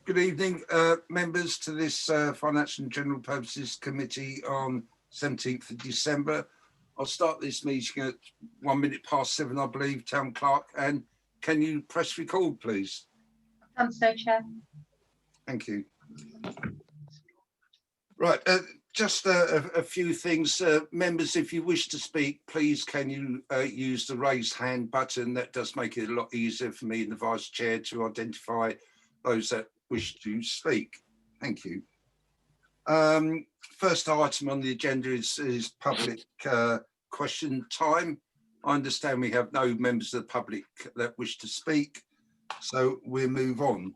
Good evening, members, to this Finance and General Purposes Committee on 17th of December. I'll start this meeting at 7:01, I believe, Town Clerk. And can you press record, please? Done so, Chair. Thank you. Right, just a few things. Members, if you wish to speak, please can you use the raise hand button. That does make it a lot easier for me and the Vice Chair to identify those that wish to speak. Thank you. First item on the agenda is public question time. I understand we have no members of the public that wish to speak, so we'll move on.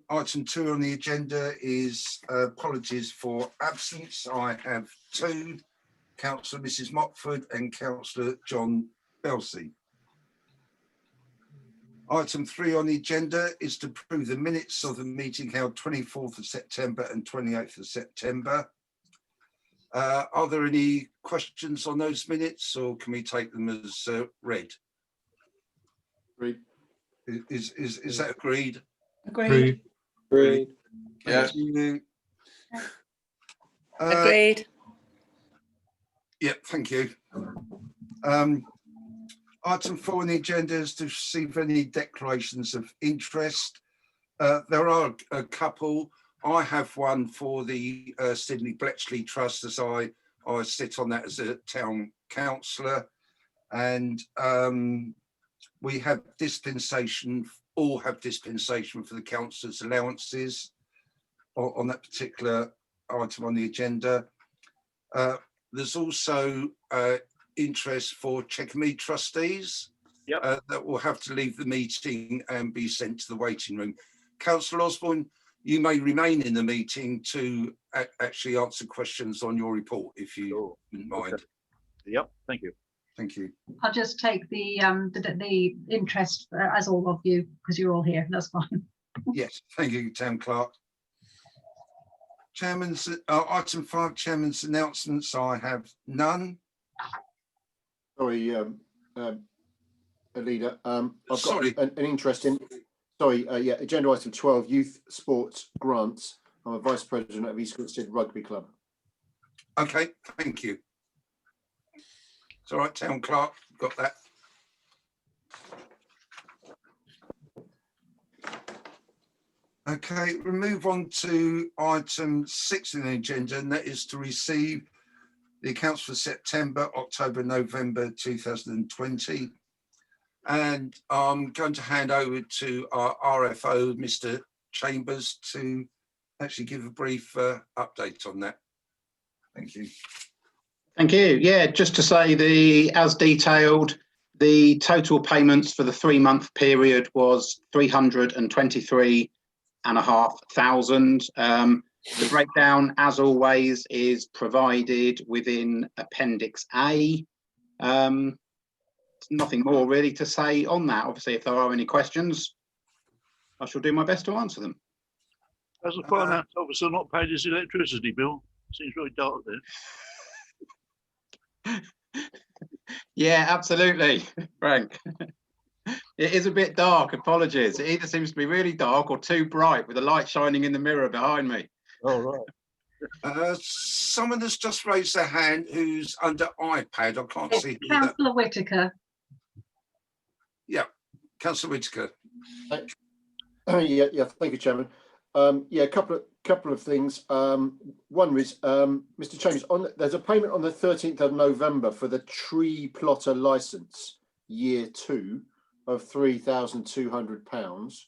Item 2 on the agenda is apologies for absence. I have two, Councillor Mrs Mockford and Councillor John Belsey. Item 3 on the agenda is to approve the minutes of the meeting held 24th of September and 28th of September. Are there any questions on those minutes, or can we take them as read? Agreed. Is that agreed? Agreed. Agreed. Thank you. Agreed. Yeah, thank you. Item 4 on the agenda is to receive any declarations of interest. There are a couple. I have one for the Sydney Bletchley Trust, as I sit on that as a town councillor, and we have dispensation, all have dispensation for the councillors' allowances on that particular item on the agenda. There's also interest for Chequermead trustees. Yep. That will have to leave the meeting and be sent to the waiting room. Councillor Osborne, you may remain in the meeting to actually answer questions on your report, if you wouldn't mind. Okay. Yep, thank you. Thank you. I'll just take the interest as all of you, because you're all here. That's fine. Yes, thank you, Town Clerk. Chairman's item 5, Chairman's announcements. I have none. Sorry, Alida. I've Sorry. got an interest in. Sorry, yeah, agenda item 12, youth sports grants. I'm a vice president of East Grinstead Rugby Club. Okay, thank you. It's all right, Town Clerk, got that. Okay, we'll move on to item 6 in the agenda, and that is to receive the accounts for September, October, November 2020. And I'm going to hand over to our RFO, Mr. Chambers, to actually give a brief update on that. Thank you. Thank you. Yeah, just to say, as detailed, the total payments for the 3-month period was 323,500. The breakdown, as always, is provided within Appendix A. Nothing more really to say on that. Obviously, if there are any questions, I shall do my best to answer them. Has the finance officer not paid his electricity bill? Seems very dark there. Yeah, absolutely, Frank. It is a bit dark, apologies. It either seems to be really dark or too bright with the light shining in the mirror behind me. Oh, right. Someone has just raised their hand who's under iPad. I can't see who that. Councillor Whitaker. Yeah, Councillor Whitaker. Yeah, thank you, Chairman. Yeah, a couple of things. One is, Mr. Chambers, there's a payment on the 13th of November for the tree plotter licence, year 2, of £3,200.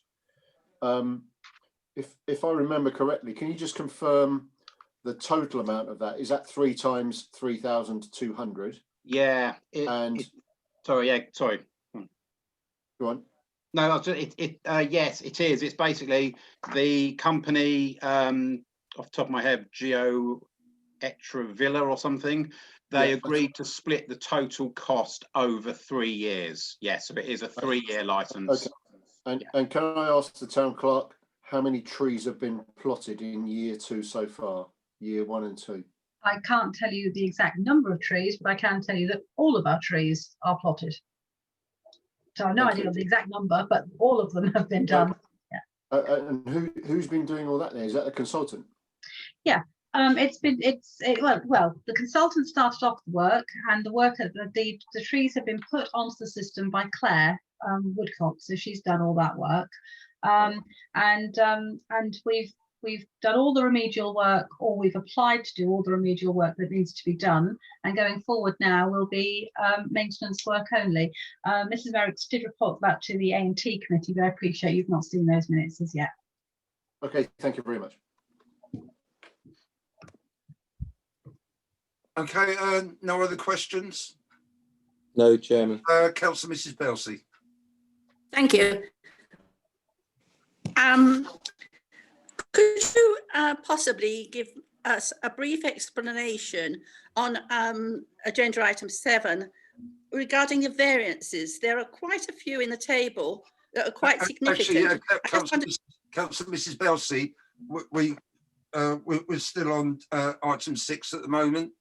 If I remember correctly, can you just confirm the total amount of that? Is that 3 times 3,200? Yeah. Sorry. Go on. No, yes, it is. It's basically the company, off the top of my head, Geo Etravilla or something. They agreed to split the total cost over 3 years. Yes, so it is a 3-year licence. Okay. And can I ask the town clerk how many trees have been plotted in year 2 so far, year 1 and 2? I can't tell you the exact number of trees, but I can tell you that all of our trees are plotted. So I've no idea of the exact number, but all of them have been done. Yeah. And who's been doing all that then? Is that a consultant? Well, the consultant started off the work, and the work at the trees have been put onto the system by Claire Woodcock, so she's done all that work. And we've done all the remedial work, or we've applied to do all the remedial work that needs to be done. And going forward now will be maintenance work only. Mrs. Merricks did report that to the A&T committee, but I appreciate you've not seen those minutes as yet. Okay, thank you very much. Okay, no other questions? No, Chairman. Councillor Mrs. Belsey. Thank you. Could you possibly give us a brief explanation on agenda item 7 regarding the variances? There are quite a few in the table that are quite significant. Actually, Councillor Mrs. Belsey, we're still on item 6 at the moment.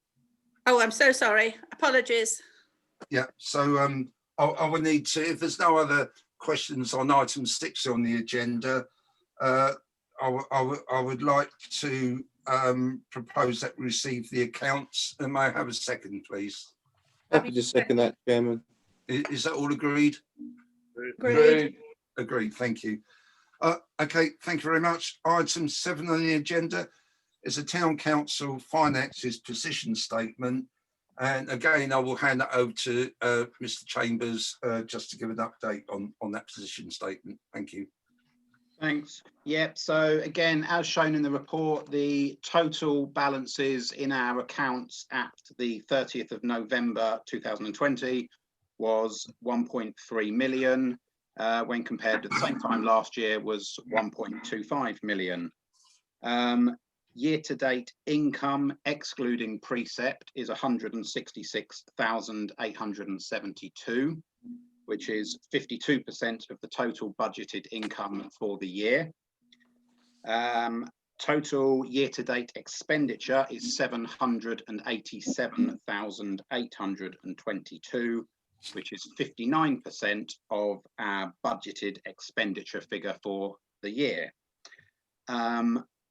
Oh, I'm so sorry. Apologies. Yeah, so I would need to, if there's no other questions on item 6 on the agenda, I would like to propose that we receive the accounts. And may I have a second, please? Happy to second that, Chairman. Is that all agreed? Agreed. Agreed, thank you. Okay, thank you very much. Item 7 on the agenda is a Town Council Finances Position Statement. And again, I will hand that over to Mr. Chambers just to give an update on that position statement. Thank you. Thanks. Yep. So again, as shown in the report, the total balances in our accounts at the 30th of November 2020 was 1.3 million, when compared to the same time last year was 1.25 million. Year-to-date income, excluding precept, is 166,872, which is 52% of the total budgeted income for the year. Total year-to-date expenditure is 787,822, which is 59% of our budgeted expenditure figure for the year.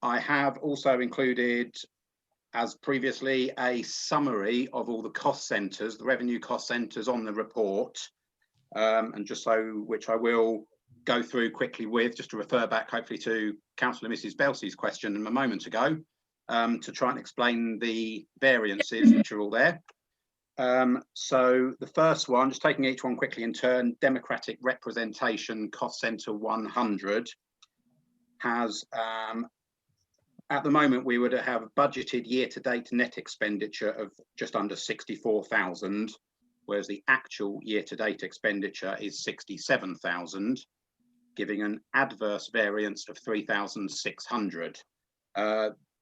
I have also included, as previously, a summary of all the cost centres, the revenue cost centres on the report, and just so, which I will go through quickly with, just to refer back hopefully to Councillor Mrs. Belsey's question a moment ago, to try and explain the variances which are all there. So the first one, just taking each one quickly in turn, democratic representation cost centre 100 has, at the moment, we would have budgeted year-to-date net expenditure of just under 64,000, whereas the actual year-to-date expenditure is 67,000, giving an adverse variance of 3,600.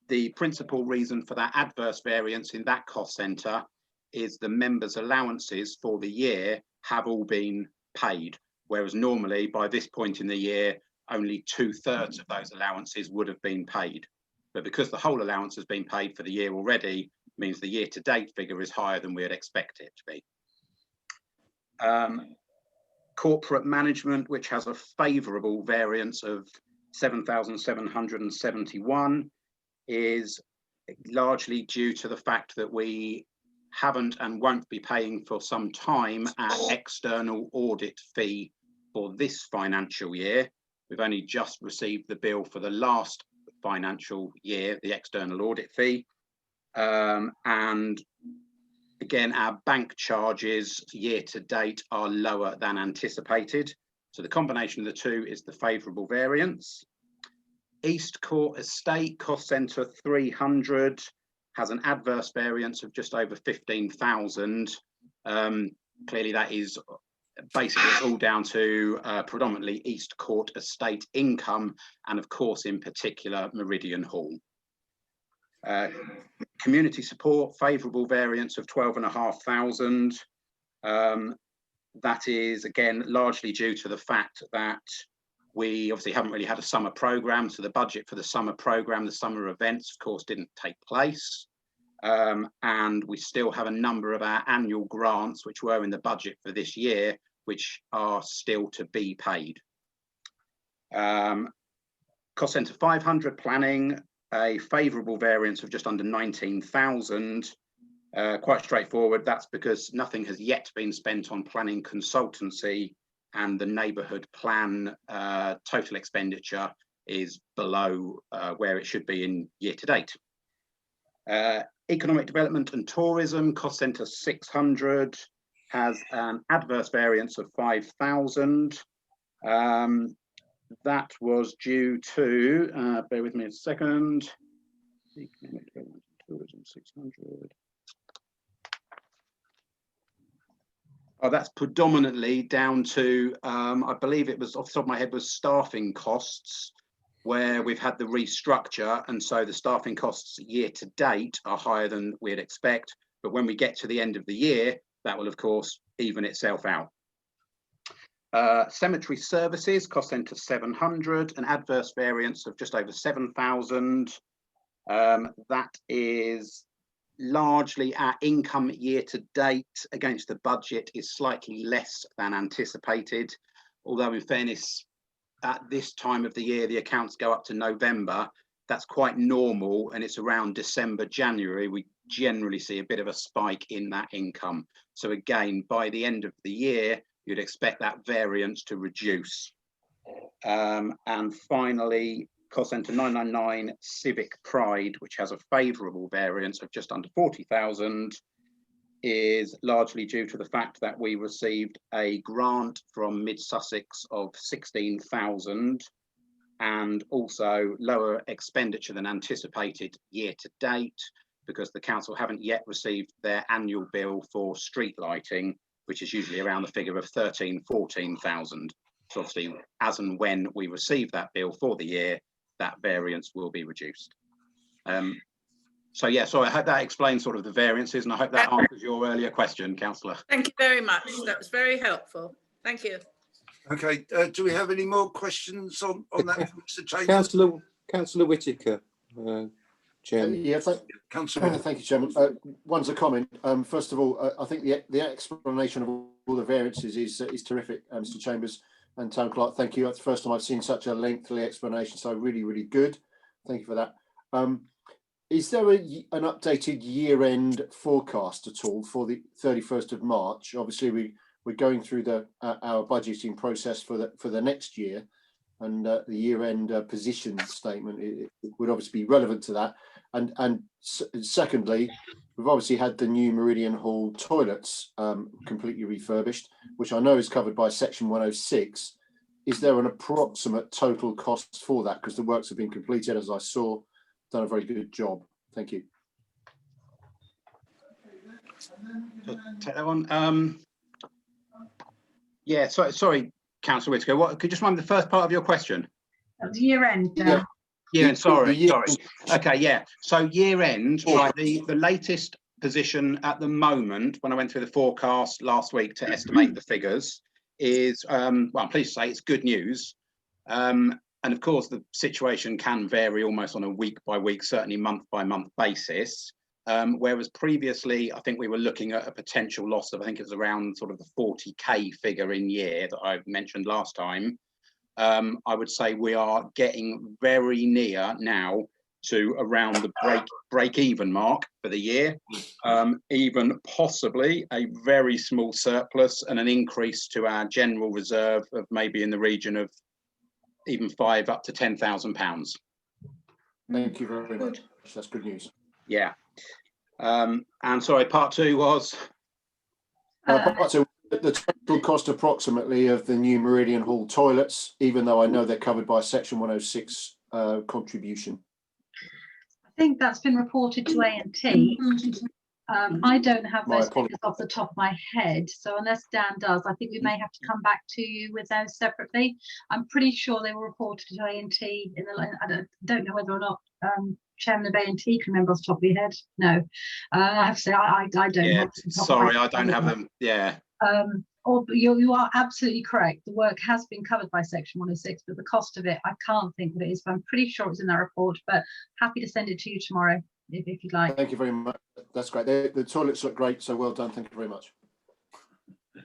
The principal reason for that adverse variance in that cost centre is the members' allowances for the year have all been paid, whereas normally by this point in the year, only 2/3 of those allowances would have been paid. But because the whole allowance has been paid for the year already, means the year-to-date figure is higher than we had expected it to be. Corporate management, which has a favourable variance of 7,771, is largely due to the fact that we haven't and won't be paying for some time our external audit fee for this financial year. We've only just received the bill for the last financial year, the external audit fee, and again our bank charges year to date are lower than anticipated, so the combination of the two is the favourable variance. East Court Estate cost centre 300 has an adverse variance of just over 15,000. Clearly that is basically it's all down to predominantly East Court Estate income, and of course in particular Meridian Hall. Community support, favourable variance of 12,500. That is again largely due to the fact that we obviously haven't really had a summer programme, so the budget for the summer programme, the summer events of course didn't take place. And we still have a number of our annual grants which were in the budget for this year, which are still to be paid. Cost centre 500 planning, a favourable variance of just under 19,000. Quite straightforward. That's because nothing has yet been spent on planning consultancy, and the neighbourhood plan total expenditure is below where it should be in year to date. Economic development and tourism, cost centre 600, has an adverse variance of 5,000. That was due to, bear with me a second, economic development and tourism 600. Oh, that's predominantly down to, I believe it was off the top of my head, was staffing costs, where we've had the restructure, and so the staffing costs year to date are higher than we'd expect. But when we get to the end of the year, that will of course even itself out. Cemetery services, cost centre 700, an adverse variance of just over 7,000. That is largely our income year to date against the budget is slightly less than anticipated, although in fairness, at this time of the year, the accounts go up to November. That's quite normal, and it's around December, January, we generally see a bit of a spike in that income. So again, by the end of the year, you'd expect that variance to reduce. And finally, cost centre 999 Civic Pride, which has a favourable variance of just under 40,000, is largely due to the fact that we received a grant from Mid Sussex of 16,000, and also lower expenditure than anticipated year to date, because the council haven't yet received their annual bill for street lighting, which is usually around the figure of 14,000. So obviously, as and when we receive that bill for the year, that variance will be reduced. So yeah, so I hope that explains sort of the variances, and I hope that answers your earlier question, Councillor. Thank you very much. That was very helpful. Thank you. Okay, do we have any more questions on that, Mr. Chambers? Councillor Whitaker, Chairman. Yeah, Councillor, thank you, Chairman. One's a comment. First of all, I think the explanation of all the variances is terrific, Mr. Chambers and Town Clerk. Thank you. That's the first time I've seen such a lengthy explanation, so really, really good. Thank you for that. Is there an updated year-end forecast at all for the 31st of March? Obviously, we're going through our budgeting process for the next year, and the year-end position statement it would obviously be relevant to that. And secondly, we've obviously had the new Meridian Hall toilets completely refurbished, which I know is covered by Section 106. Is there an approximate total cost for that? Because the works have been completed, as I saw, done a very good job. Thank you. Take that one. Yeah, sorry, Councillor Whitaker. What could you just remind me the first part of your question? That's year end. Yeah. Yeah, sorry. year- Okay, yeah. So year end, right, the latest position at the moment, when I went through the forecast last week to estimate the figures, is, well, I'm pleased to say it's good news. And of course, the situation can vary almost on a week by week, certainly month by month basis. Whereas previously, I think we were looking at a potential loss of, I think it was around sort of the 40k figure in year that I mentioned last time. I would say we are getting very near now to around the break even mark for the year, even possibly a very small surplus and an increase to our general reserve of maybe in the region of even £5,000 up to £10,000. Thank you very much. That's good news. Yeah. And sorry, part two was? Part two, the total cost approximately of the new Meridian Hall toilets, even though I know they're covered by Section 106 contribution. I think that's been reported to A&T. I don't have My those apologies. figures off the top of my head, so unless Dan does, I think we may have to come back to you with those separately. I'm pretty sure they were reported to A&T in the. I don't know whether or not Chairman of A&T can remember off the top of your head. No, I have to say I don't. Yeah, have the top of sorry, my I don't have them. Yeah. Or you are absolutely correct. The work has been covered by Section 106, but the cost of it, I can't think what it is, but I'm pretty sure it's in that report. But happy to send it to you tomorrow if you'd like. Thank you very much. That's great. The toilets look great, so well done. Thank you very much.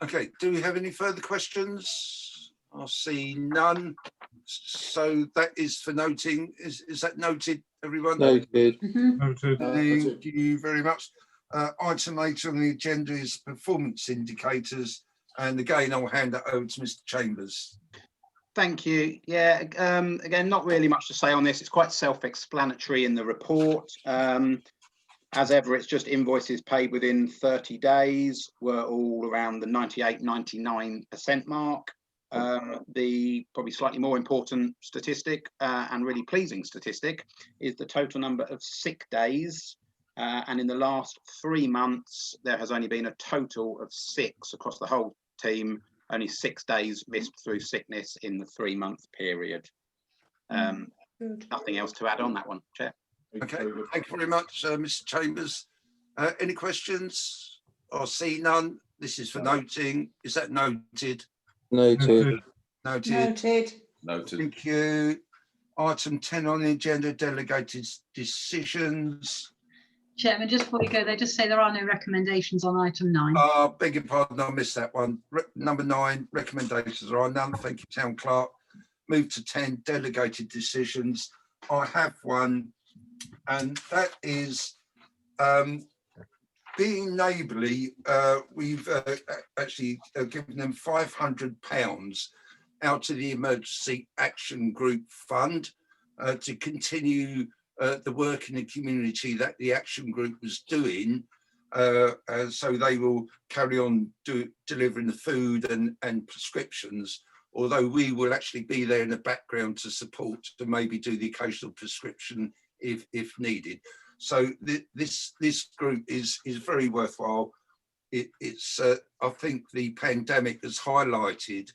okay, do we have any further questions? I see none. So that is for noting. Is that noted, everyone? Noted. Noted. Thank you very much. Item 8 on the agenda is performance indicators. And again, I'll hand that over to Mr. Chambers. Thank you. Yeah, again, not really much to say on this. It's quite self-explanatory in the report. As ever, it's just invoices paid within 30 days were all around the 98, 99% mark. The probably slightly more important statistic and really pleasing statistic is the total number of sick days. And in the last 3 months, there has only been a total of 6 across the whole team, only 6 days missed through sickness in the 3-month period. Nothing else to add on that one, Chair. Okay, thank you very much, Mr. Chambers. Any questions? I see none. This is for noting. Is that noted? Noted. Noted. Noted. Thank you. Item 10 on the agenda, delegated decisions. Chairman, just before we go there, just say there are no recommendations on item 9. Beg your pardon, I missed that one. Number 9, recommendations are none. Thank you, Town Clerk. Move to 10, delegated decisions. I have one, and that is being neighbourly. We've actually given them £500 out of the Emergency Action Group Fund to continue the work in the community that the Action Group was doing. So they will carry on delivering the food and prescriptions, although we will actually be there in the background to support, to maybe do the occasional prescription if needed. So this group is very worthwhile. It's I think the pandemic has highlighted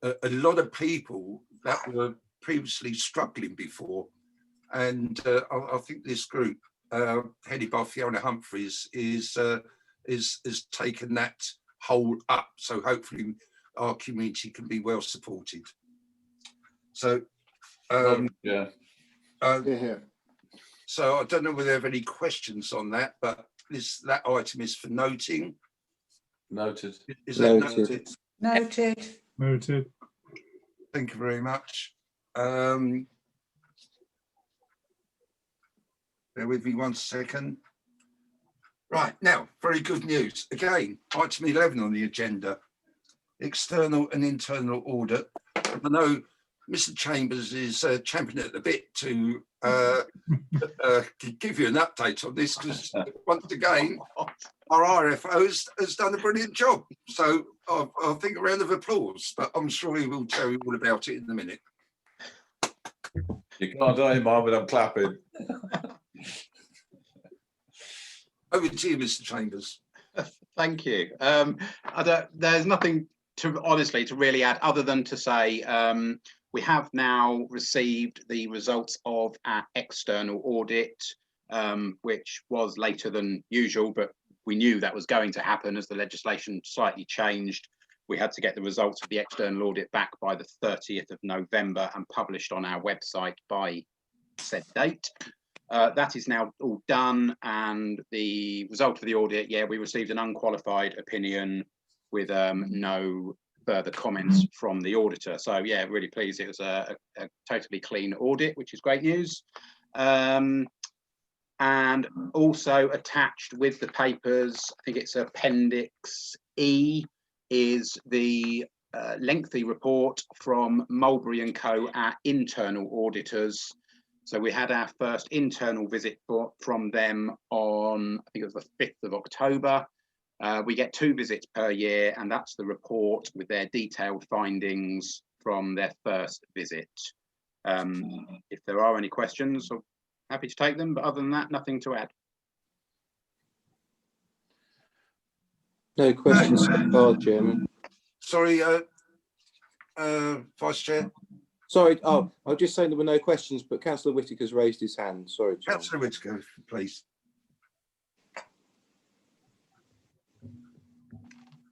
a lot of people that were previously struggling before, and I think this group headed by Fiona Humphreys has taken that hold up. So hopefully our community can be well supported. So Yeah. So I don't know whether there are any questions on that, but that item is for noting. Noted. Is that Noted. noted? Noted. Thank you very much. Bear with me 1 second. Right, now, very good news. Again, item 11 on the agenda, external and internal audit. I know Mr. Chambers is championing at the bit to give you an update on this, because once again, our RFO has done a brilliant job. So I think a round of applause, but I'm sure he will tell you all about it in a minute. You can't do any more, but I'm clapping. Over to you, Mr. Chambers. Thank you. There's nothing to honestly to really add other than to say we have now received the results of our external audit, which was later than usual, but we knew that was going to happen as the legislation slightly changed. We had to get the results of the external audit back by the 30th of November and published on our website by said date. That is now all done, and the result of the audit, yeah, we received an unqualified opinion with no further comments from the auditor. So yeah, really pleased. It was a totally clean audit, which is great news. And also attached with the papers, I think it's Appendix E, is the lengthy report from Mulberry & Co, our internal auditors. So we had our first internal visit from them on, I think it was the 5th of October. We get 2 visits per year, and that's the report with their detailed findings from their first visit. If there are any questions, I'm happy to take them, but other than that, nothing to add. No questions so far, Chairman. Sorry, Vice Chair. Sorry, I was just saying there were no questions, but Councillor Whitaker's raised his hand. Sorry, Chairman. Councillor Whitaker, please.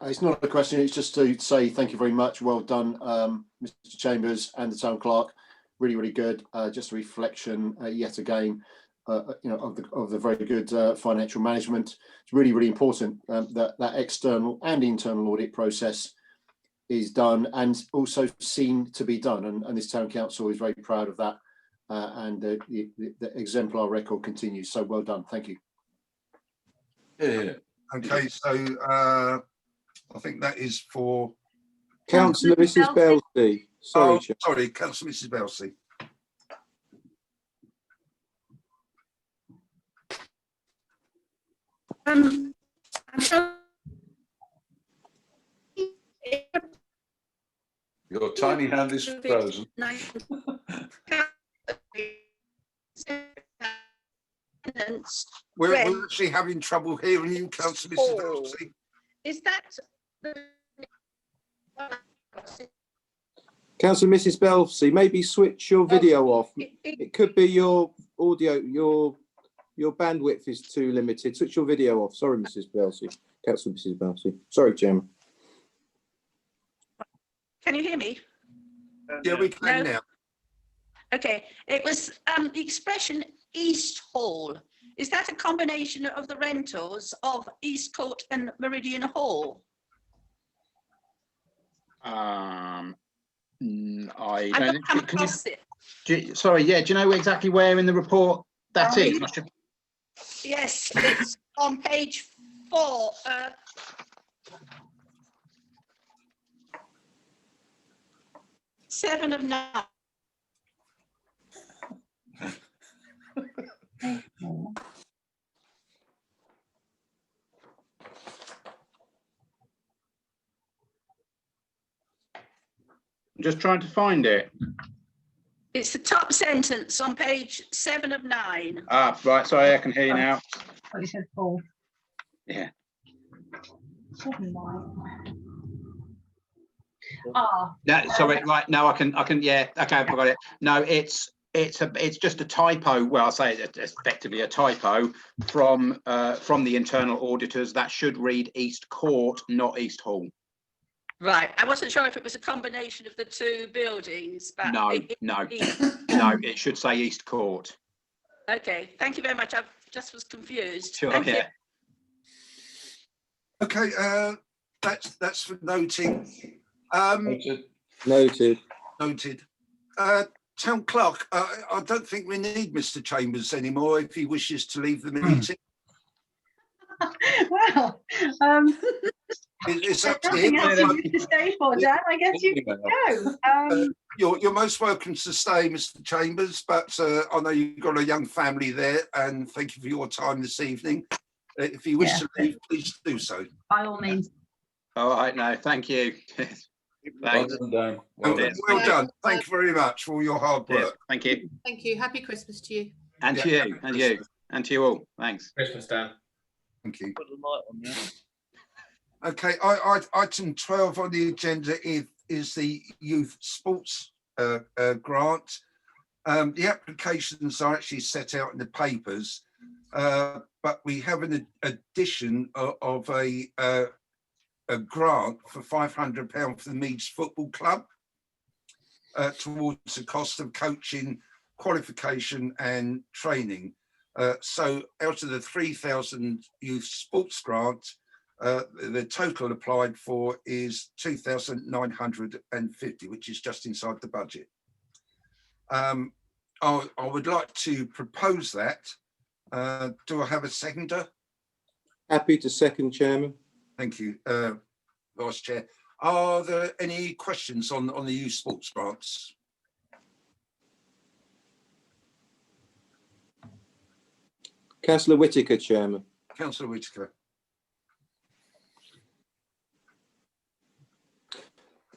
It's not a question, it's just to say thank you very much. Well done, Mr. Chambers and the Town Clerk. Really, really good. Just a reflection yet again, of the very good financial management. It's really, really important that external and internal audit process is done and also seen to be done, and this town council is very proud of that, and the exemplar record continues. So well done, thank you. Yeah. Okay, so I think that is for. Councillor Mrs. Belsey. Sorry, Chair. Sorry, Councillor Mrs. Belsey. I'm sure. Your tiny hand is frozen. We're Ren. actually having trouble hearing you, Councillor Mrs. Oh. Belsey. Is that Councillor Mrs. Belsey, maybe switch your video off. it- It could be your audio, your bandwidth is too limited. Switch your video off. Sorry, Mrs. Belsey. Councillor Mrs. Belsey. Sorry, Chairman. Can you hear me? Yeah, we can No. now. Okay, it was the expression East Hall. Is that a combination of the rentals of East Court and Meridian Hall? I I've don't. not come Can you, across it. sorry, yeah. Do you know exactly where in the report that is? I should- Yes, it's on page 4. 7 of 9. I'm just trying to find it. It's the top sentence on page 7 of 9. Ah, right. Sorry, I can hear you now. What you said, Paul. Yeah. 7, 9. Ah, No, sorry. Right now, I can. Yeah. Okay, I've got it. No, it's just a typo. Well, I'll say it's effectively a typo from the internal auditors. That should read East Court, not East Hall. Right, I wasn't sure if it was a combination of the two buildings, but. No, no, no. It should say East Court. Okay, thank you very much. I just was confused. Sure. Thank you. Yeah. Okay, that's for noting. Noted. Noted. Noted. Town clerk, I don't think we need Mr. Chambers anymore if he wishes to leave the meeting. well, It's there's up to nothing him. else you need to stay for, Dan. I guess you can go. You're most welcome to stay, Mr. Chambers, but I know you've got a young family there, and thank you for your time this evening. If you wish to leave, please do so. By all means. All right. No, thank you. Well Thanks. done, Dan. Well done. Well done. Thank you very much for all your hard Cheers. work. Thank you. Thank you. Happy Christmas to you. And to Yeah, you. And you. And to you all. Thanks. Christmas, Dan. Thank you. Put the light on now. Okay, item 12 on the agenda is the youth sports grant. The applications are actually set out in the papers, but we have an addition of a grant for £500 for the Meads Football Club towards the cost of coaching, qualification and training. So out of the 3,000 youth sports grant, the total applied for is 2,950, which is just inside the budget. I would like to propose that. Do I have a seconder? Happy to second, Chairman. Thank you, Vice Chair. Are there any questions on the youth sports grants? Councillor Whitaker, Chairman. Councillor Whitaker.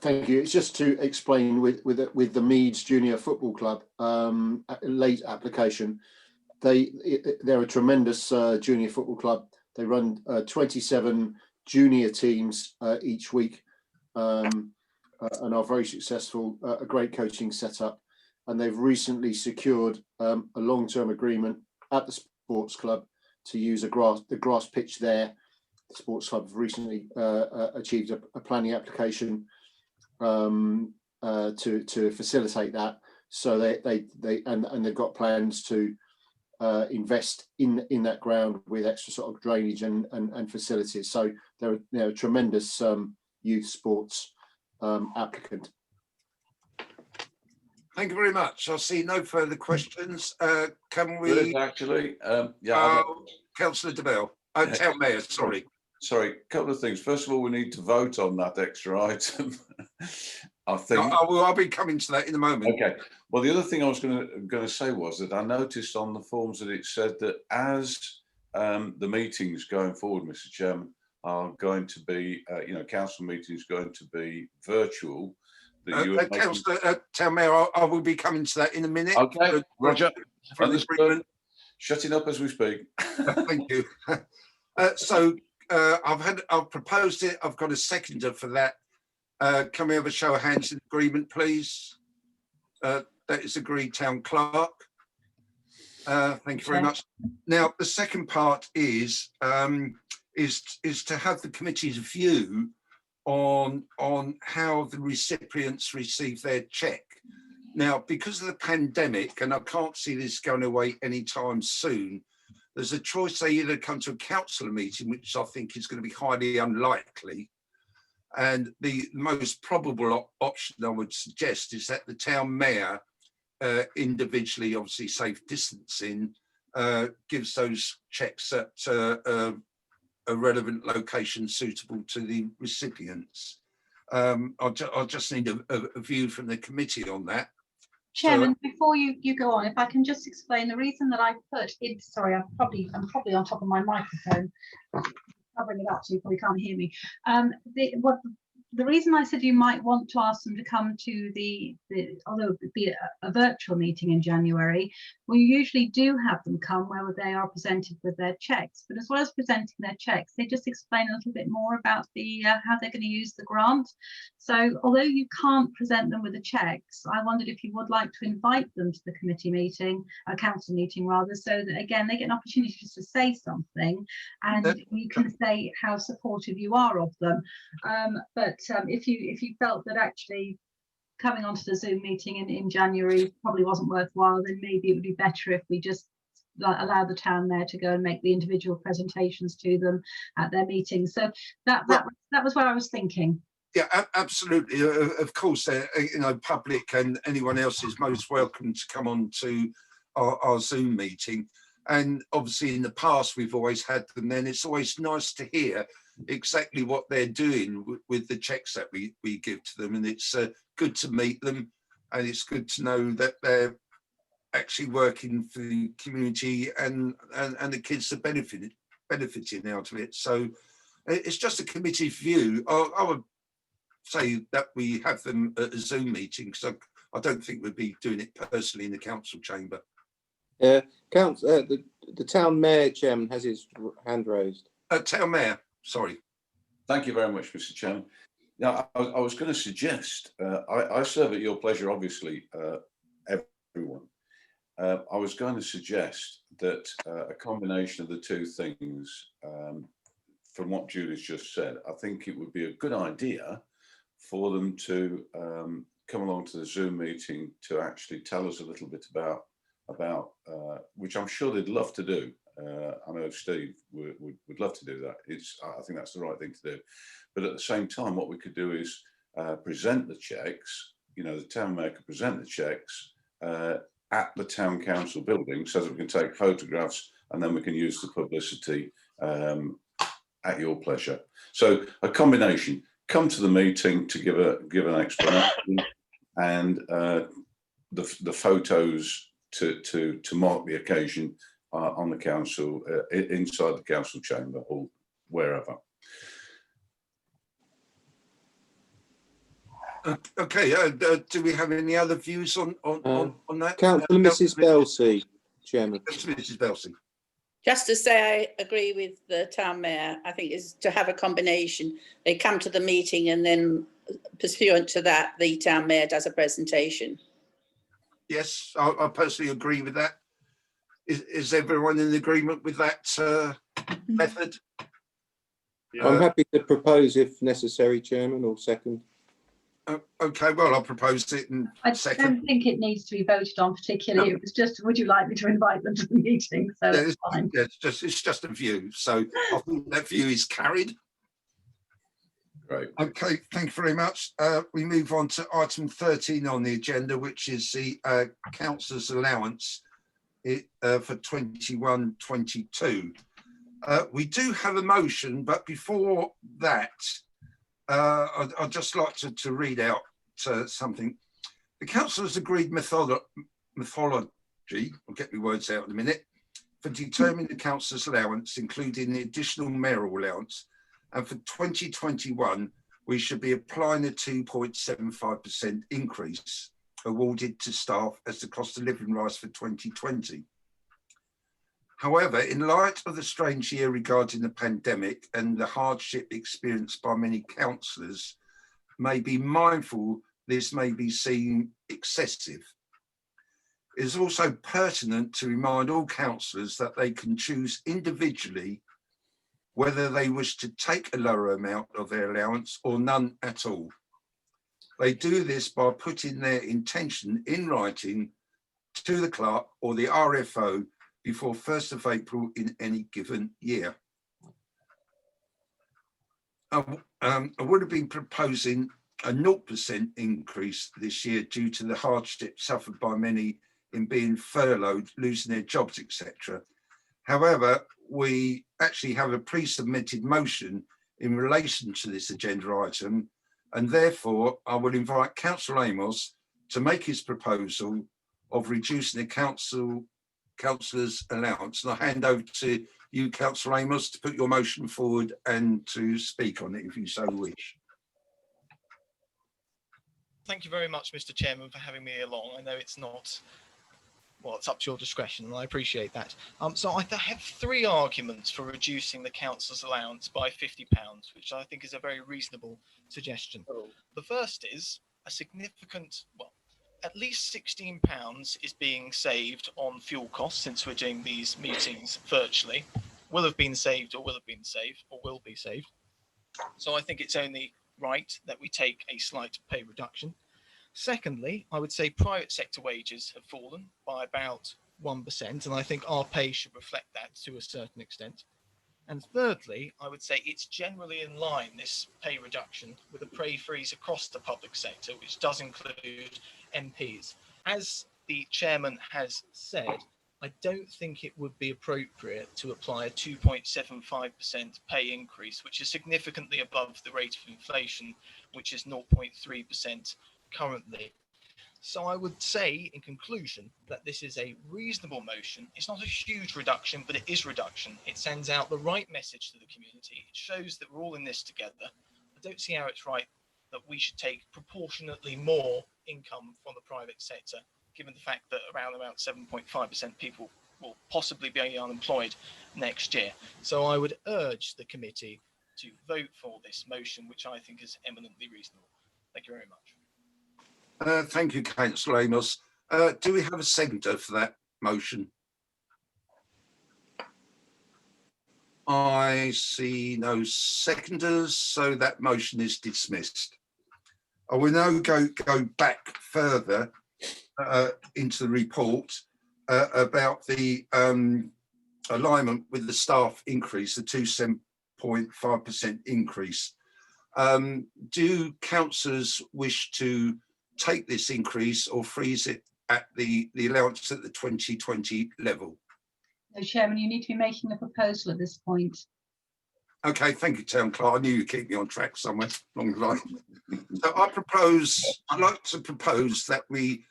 Thank you. It's just to explain with the Meads Junior Football Club late application. They're a tremendous junior football club. They run 27 junior teams each week and are very successful. A great coaching setup, and they've recently secured a long-term agreement at the sports club to use the grass pitch there. The sports club have recently achieved a planning application to facilitate that. So they've got plans to invest in that ground with extra sort of drainage and facilities. So they're a tremendous youth sports applicant. Thank you very much. I see no further questions. Can There we, is actually, yeah, Councillor DeBell, Town Mayor, sorry. sorry, couple of things. First of all, we need to vote on that extra item. I think. I'll be coming to that in a moment. Okay. Well, the other thing I was going to say was that I noticed on the forms that it said that as the meetings going forward, Mr. Chairman, are going to be, council meetings going to be virtual. That you are Councillor, Town Mayor, I will be coming to that in a minute. Okay, Roger. For the agreement. Shutting up as we speak. Thank you. I've proposed it. I've got a seconder for that. Can we have a show of hands in agreement, please? That is agreed, Town Clerk. Thank you very much. Now, the second part is to have the committee's view on how the recipients receive their cheque. Now, because of the pandemic, and I can't see this going away anytime soon, there's a choice they either come to a councillor meeting, which I think is going to be highly unlikely. And the most probable option I would suggest is that the town mayor, individually, obviously safe distancing, gives those cheques at a relevant location suitable to the recipients. I'll just need a view from the committee on that. Chairman, before you go on, if I can just explain the reason that I put in, sorry, I'm probably on top of my microphone. I'll bring it up so you probably can't hear me. The reason I said you might want to ask them to come to although it would be a virtual meeting in January, we usually do have them come where they are presented with their cheques. But as well as presenting their cheques, they just explain a little bit more about how they're going to use the grant. So although you can't present them with the cheques, I wondered if you would like to invite them to the committee meeting, a council meeting rather, so that again they get an opportunity just to say something, and you can say how supportive you are of them. But if you felt that actually coming onto the Zoom meeting in January probably wasn't worthwhile, then maybe it would be better if we just allow the town mayor to go and make the individual presentations to them at their meetings. So that was what I was thinking. Yeah, absolutely. Of course, public and anyone else is most welcome to come on to our Zoom meeting. And obviously in the past, we've always had them then. It's always nice to hear exactly what they're doing with the cheques that we give to them. And it's good to meet them. And it's good to know that they're actually working for the community and the kids are benefiting out of it. So it's just a committee view. I would say that we have them at a Zoom meeting, because I don't think we'd be doing it personally in the council chamber. The town mayor, Chairman, has his hand raised. Town mayor, sorry. Thank you very much, Mr. Chairman. Now, I was going to suggest, I serve at your pleasure, obviously, everyone. I was going to suggest that a combination of the two things, from what Julie's just said, I think it would be a good idea for them to come along to the Zoom meeting to actually tell us a little bit about which I'm sure they'd love to do. I know Steve would love to do that. I think that's the right thing to do. But at the same time, what we could do is present the cheques. The town mayor could present the cheques at the town council building, so that we can take photographs and then we can use the publicity at your pleasure. So a combination. Come to the meeting to give an explanation, and the photos to mark the occasion on the council, inside the council chamber or wherever. Okay. Do we have any other views on that? Councillor Mrs. Belsey, Chairman. Mrs. Belsey. Just to say, I agree with the town mayor. I think is to have a combination. They come to the meeting and then pursuant to that, the town mayor does a presentation. Yes, I personally agree with that. Is everyone in agreement with that method? I'm happy to propose if necessary, Chairman, or second. Okay, well, I'll propose it and I second. don't think it needs to be voted on particularly. No. It was just, would you like me to invite them to the meeting? So Yeah, it's fine. It's just a view. So I think that view is carried. Great. Okay, thank you very much. We move on to item 13 on the agenda, which is the councillor's allowance for 21-22. We do have a motion, but before that, I'd just like to read out something. The council has agreed methodology, I'll get my words out in a minute, for determining the councillor's allowance, including the additional mayoral allowance. And for 2021, we should be applying a 2.75% increase awarded to staff as the cost of living rise for 2020. However, in light of the strange year regarding the pandemic and the hardship experienced by many councillors, may be mindful this may be seen excessive. It is also pertinent to remind all councillors that they can choose individually whether they wish to take a lower amount of their allowance or none at all. They do this by putting their intention in writing to the clerk or the RFO before 1st of April in any given year. I would have been proposing a 0% increase this year due to the hardship suffered by many in being furloughed, losing their jobs, etc. However, we actually have a pre-submitted motion in relation to this agenda item, and therefore I will invite Councillor Amos to make his proposal of reducing the councillor's allowance. And I'll hand over to you, Councillor Amos, to put your motion forward and to speak on it if you so wish. Thank you very much, Mr. Chairman, for having me along. I know it's not, well, it's up to your discretion, and I appreciate that. So I have three arguments for reducing the councillor's allowance by £50, which I think is a very reasonable suggestion. The first is a significant, well, at least £16 is being saved on fuel costs since we're doing these meetings virtually. Will have been saved or will have been saved or will be saved. So I think it's only right that we take a slight pay reduction. Secondly, I would say private sector wages have fallen by about 1%, and I think our pay should reflect that to a certain extent. And thirdly, I would say it's generally in line, this pay reduction, with a pay freeze across the public sector, which does include MPs. As the chairman has said, I don't think it would be appropriate to apply a 2.75% pay increase, which is significantly above the rate of inflation, which is 0.3% currently. So I would say in conclusion that this is a reasonable motion. It's not a huge reduction, but it is reduction. It sends out the right message to the community. It shows that we're all in this together. I don't see how it's right that we should take proportionately more income from the private sector, given the fact that around about 7.5% people will possibly be unemployed next year. So I would urge the committee to vote for this motion, which I think is eminently reasonable. Thank you very much. Thank you, Councillor Amos. Do we have a seconder for that motion? I see no seconders, so that motion is dismissed. I will now go back further into the report about the alignment with the staff increase, the 2.5% increase. Do councillors wish to take this increase or freeze it at the allowance at the 2020 level? No, Chairman, you need to be making a proposal at this point. Okay, thank you, Town Clerk. I knew you'd keep me on track somewhere along the line. So I'd like to propose that we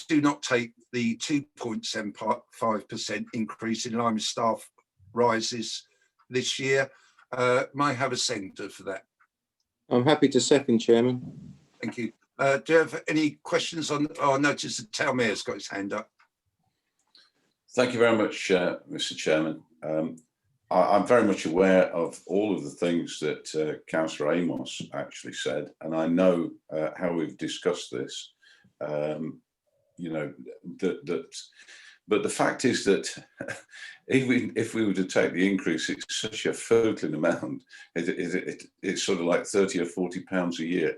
do not take the 2.75% increase in line with staff rises this year. May I have a seconder for that? I'm happy to second, Chairman. Thank you. Do you have any questions on? I notice the Town Mayor's got his hand up. Thank you very much, Mr. Chairman. I'm very much aware of all of the things that Councillor Amos actually said, and I know how we've discussed this. You know, but the fact is that if we were to take the increase, it's such a furtling amount. It's sort of like £30 or £40 a year.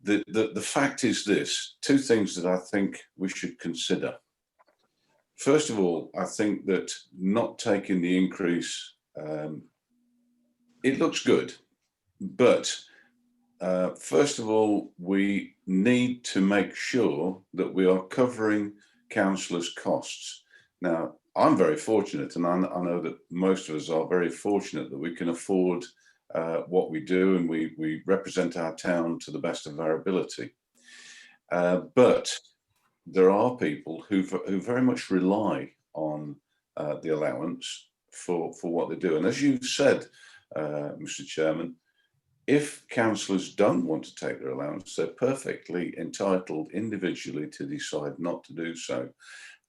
The fact is this: two things that I think we should consider. First of all, I think that not taking the increase, it looks good. But first of all, we need to make sure that we are covering councillors' costs. Now, I'm very fortunate, and I know that most of us are very fortunate that we can afford what we do, and we represent our town to the best of our ability. But there are people who very much rely on the allowance for what they do. And as you've said, Mr. Chairman, if councillors don't want to take their allowance, they're perfectly entitled individually to decide not to do so.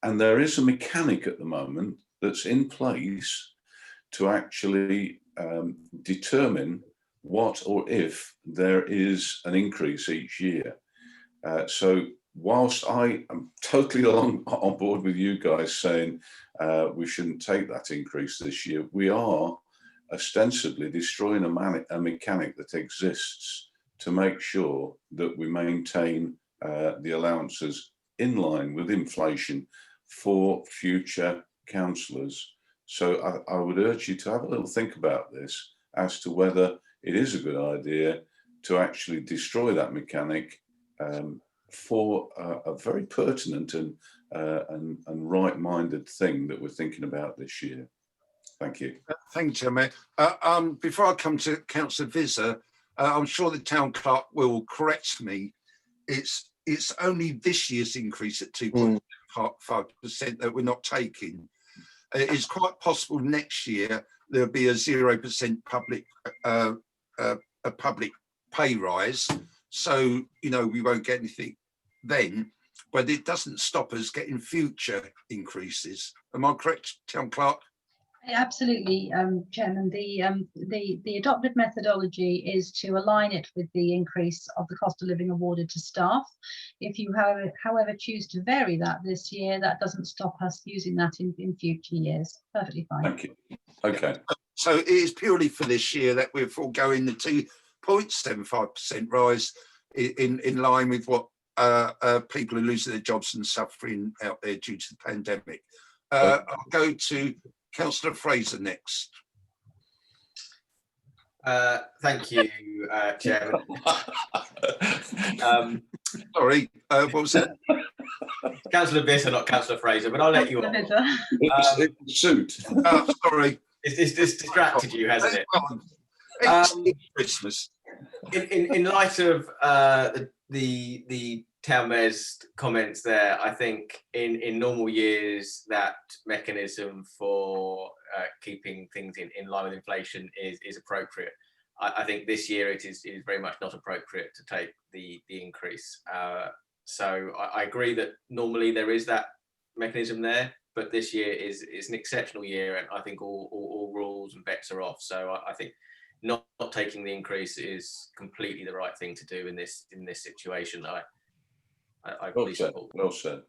And there is a mechanic at the moment that's in place to actually determine what or if there is an increase each year. So whilst I am totally on board with you guys saying we shouldn't take that increase this year, we are ostensibly destroying a mechanic that exists to make sure that we maintain the allowances in line with inflation for future councillors. So I would urge you to have a little think about this as to whether it is a good idea to actually destroy that mechanic for a very pertinent and right-minded thing that we're thinking about this year. Thank you. Thank you, Chair Mayor. Before I come to Councillor Visser, I'm sure the town clerk will correct me. It's only this year's increase at 2.5% that we're not taking. It's quite possible next year there'll be a 0% public pay rise. So, you know, we won't get anything then, but it doesn't stop us getting future increases. Am I correct, town clerk? Absolutely, Chairman. The adopted methodology is to align it with the increase of the cost of living awarded to staff. If you, however, choose to vary that this year, that doesn't stop us using that in future years. Perfectly fine. Thank you. Okay. So it is purely for this year that we're foregoing the 2.75% rise in line with what people are losing their jobs and suffering out there due to the pandemic. I'll go to Councillor Fraser next. Thank you, Chairman. Sorry, what was that? Councillor Visser, not Councillor Fraser, but I'll let you on. Suit. Sorry. It's distracted you, hasn't it? It's Christmas. In light of the town mayor's comments there, I think in normal years that mechanism for keeping things in line with inflation is appropriate. I think this year it is very much not appropriate to take the increase. So I agree that normally there is that mechanism there, but this year is an exceptional year, and I think all rules and bets are off. So I think not taking the increase is completely the right thing to do in this situation. I well said. Well said.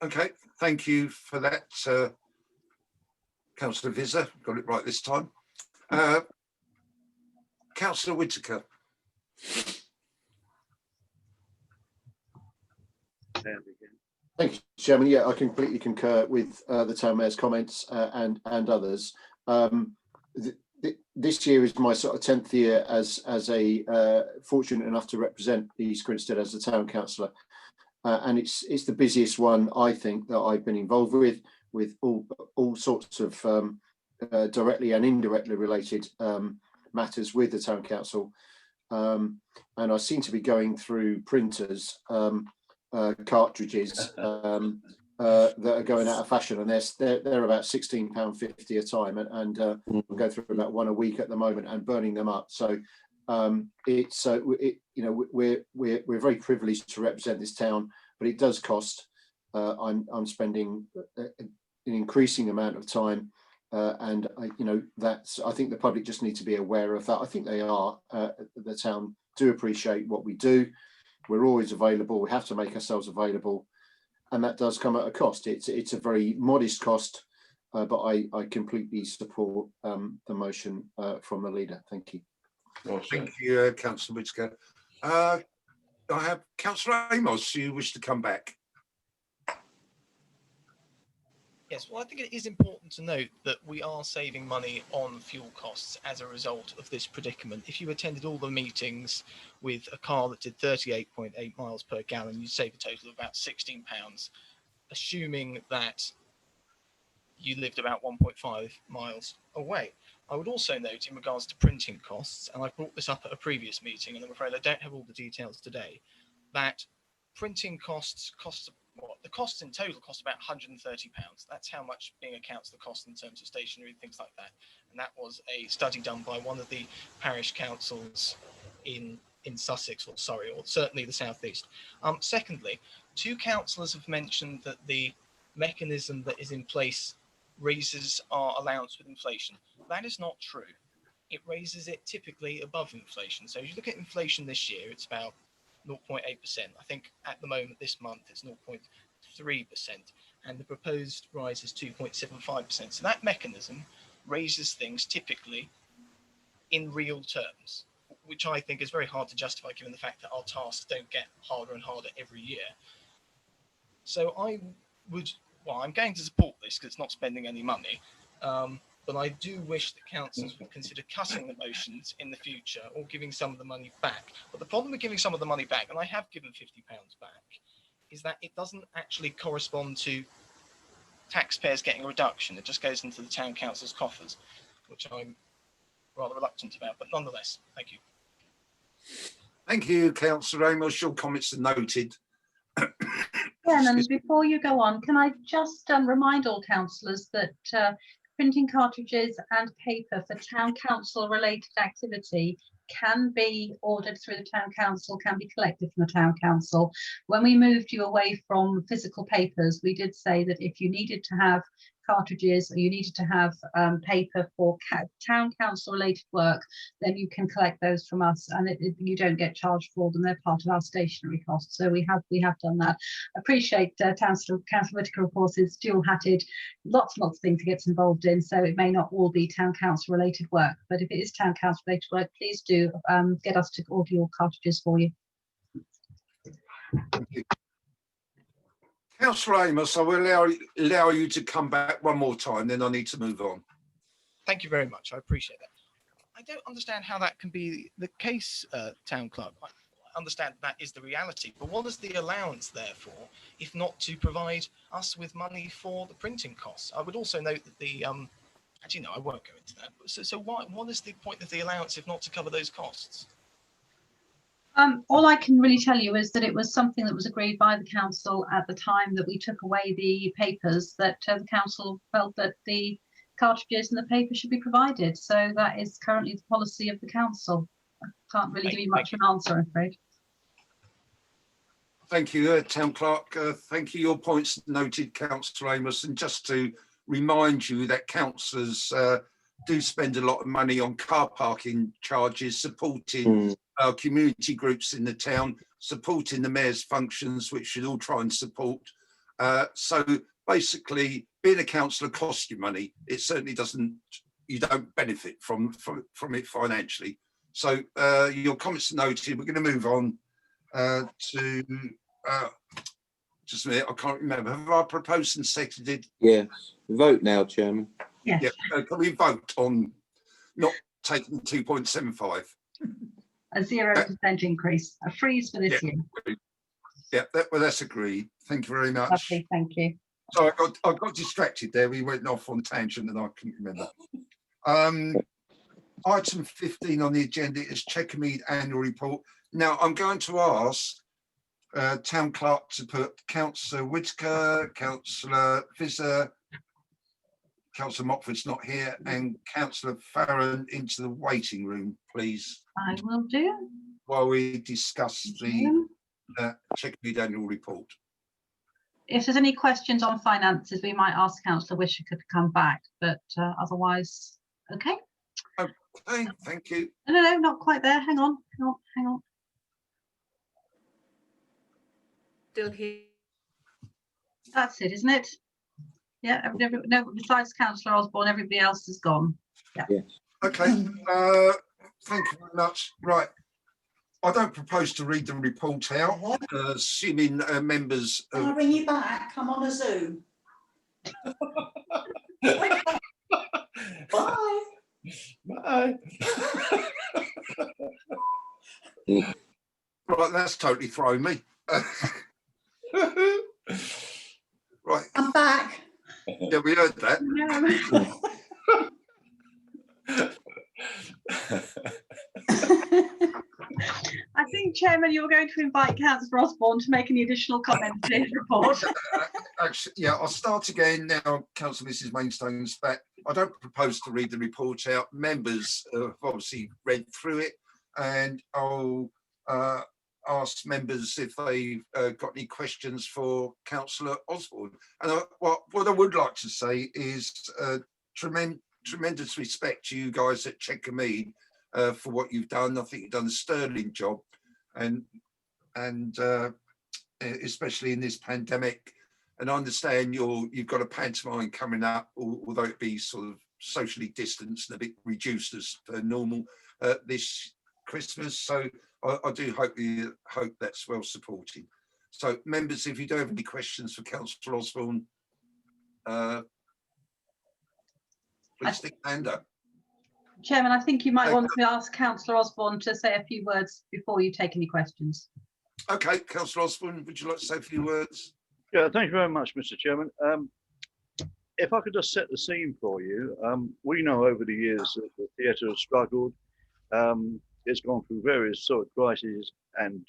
Okay, thank you for that, Councillor Visser. Got it right this time. Councillor Whitaker. Thank you, Chairman. Yeah, I completely concur with the town mayor's comments and others. This year is my sort of 10th year as a fortunate enough to represent East Grinstead as a town councillor, and it's the busiest one I think that I've been involved with all sorts of directly and indirectly related matters with the town council, and I seem to be going through printers, cartridges that are going out of fashion, and they're about £16.50 a time, and we'll go through about one a week at the moment and burning them up. So we're very privileged to represent this town, but it does cost. I'm spending an increasing amount of time, and I think the public just need to be aware of that. I think they are. The town do appreciate what we do. We're always available. We have to make ourselves available, and that does come at a cost. It's a very modest cost, but I completely support the motion from the leader. Thank you. Well, thank you, Councillor Whitaker. I have Councillor Amos, who wish to come back. Yes, well, I think it is important to note that we are saving money on fuel costs as a result of this predicament. If you attended all the meetings with a car that did 38.8 miles per gallon, you'd save a total of about £16, assuming that you lived about 1.5 miles away. I would also note in regards to printing costs, and I brought this up at a previous meeting, and I'm afraid I don't have all the details today, that printing costs the costs in total cost about £130. That's how much being a councillor costs in terms of stationery, things like that. And that was a study done by one of the parish councils in Sussex or Surrey, or certainly the South East. Secondly, 2 councillors have mentioned that the mechanism that is in place raises our allowance with inflation. That is not true. It raises it typically above inflation. So if you look at inflation this year, it's about 0.8%. I think at the moment this month it's 0.3%, and the proposed rise is 2.75%. So that mechanism raises things typically in real terms, which I think is very hard to justify given the fact that our tasks don't get harder and harder every year. So I'm going to support this because it's not spending any money. But I do wish that councils would consider cutting the motions in the future or giving some of the money back. But the problem with giving some of the money back, and I have given £50 back, is that it doesn't actually correspond to taxpayers getting a reduction. It just goes into the town council's coffers, which I'm rather reluctant about. But nonetheless, thank you. Thank you, Councillor Amos. Your comments are noted. And before you go on, can I just remind all councillors that printing cartridges and paper for town council related activity can be ordered through the town council, can be collected from the town council. When we moved you away from physical papers, we did say that if you needed to have cartridges or you needed to have paper for town council related work, then you can collect those from us, and you don't get charged for them. They're part of our stationery costs. So we have done that. Appreciate Councillor Whitaker, of course, is dual-hatted, lots and lots of things he gets involved in, so it may not all be town council related work, but if it is town council related work, please do get us to order your cartridges for you. Thank you. Councillor Amos, I will allow you to come back one more time, then I need to move on. Thank you very much. I appreciate that. I don't understand how that can be the case, Town Clerk. I understand that is the reality, but what is the allowance there for, if not to provide us with money for the printing costs? I would also note that the, actually no, I won't go into that. So what is the point of the allowance if not to cover those costs? All I can really tell you is that it was something that was agreed by the council at the time that we took away the papers, that the council felt that the cartridges and the paper should be provided. So that is currently the policy of the council. I can't really give you much of an answer, I'm afraid. Thank you, Town Clerk. Thank you. Your points noted, Councillor Amos. And just to remind you that councillors do spend a lot of money on car parking charges, supporting our community groups in the town, supporting the mayor's functions, which should all try and support. So basically, being a councillor costs you money. It certainly doesn't, you don't benefit from it financially. So your comments are noted. We're going to move on to, just a minute, I can't remember. Have I proposed and seconded? Yes. Vote now, Chairman. Yes. Yeah, can we vote on not taking 2.75? A 0% increase, a freeze for this year. Yeah, that's agreed. Thank you very much. Lovely, thank you. So I got distracted there. We went off on tangent and I couldn't remember. Item 15 on the agenda is Chequermead annual report. Now I'm going to ask Town Clerk to put Councillor Whitaker, Councillor Visser, Councillor Mockford's not here, and Councillor Farron into the waiting room, please. I will do. While we discuss the Chequermead annual report. If there's any questions on finances, we might ask Councillor Whitaker to come back, but otherwise, okay. Okay, thank you. No, not quite there. Hang on. Still here. That's it, isn't it? Yeah, no, besides Councillor Osborne, everybody else is gone. Yeah. Yes. Okay, thank you very much. Right, I don't propose to read the report out, assuming members. Can I bring you back? I'm on a Zoom. Bye. Bye. Right, that's totally thrown me. Right, I'm back. yeah, we heard that. I think, Chairman, you were going to invite Councillor Osborne to make any additional comments to his report. Actually, yeah, I'll start again now. Councillor Mrs Mainstone's back. I don't propose to read the report out. Members have obviously read through it, and I'll ask members if they've got any questions for Councillor Osborne. And what I would like to say is tremendous respect to you guys at Chequer Mead for what you've done. I think you've done a sterling job, and especially in this pandemic. And I understand you've got a pantomime coming up, although it be sort of socially distanced and a bit reduced as per normal this Christmas. So I do hope that's well supported. So members, if you don't have any questions for Councillor Osborne, please stick your hand up. Chairman, I think you might want to ask Councillor Osborne to say a few words before you take any questions. Okay, Councillor Osborne, would you like to say a few words? Yeah, thank you very much, Mr. Chairman. If I could just set the scene for you, we know over the years that the theatre has struggled. It's gone through various sort of crises and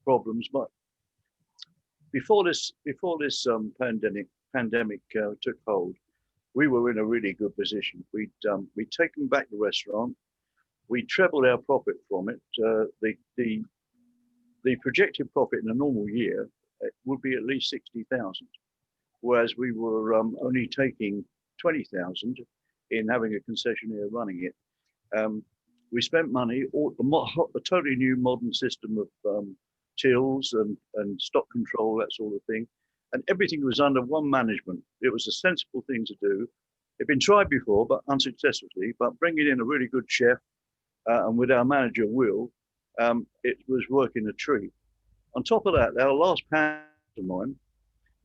problems, but before this pandemic took hold, we were in a really good position. We'd taken back the restaurant, we trebled our profit from it. The projected profit in a normal year would be at least 60,000, whereas we were only taking 20,000 in having a concessionaire running it. We spent money, a totally new modern system of tills and stock control, that sort of thing. And everything was under one management. It was a sensible thing to do. It'd been tried before, but unsuccessfully, but bringing in a really good chef and with our manager, Will, it was working a treat. On top of that, our last pantomime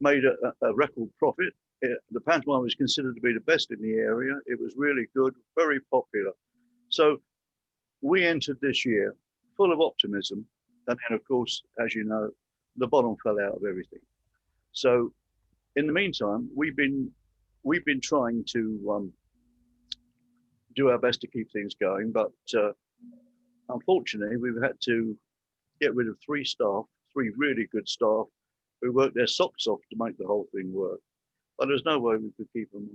made a record profit. The pantomime was considered to be the best in the area. It was really good, very popular. So we entered this year full of optimism. And then, of course, as you know, the bottom fell out of everything. So in the meantime, we've been trying to do our best to keep things going, but unfortunately, we've had to get rid of three really good staff who worked their socks off to make the whole thing work. But there's no way we could keep them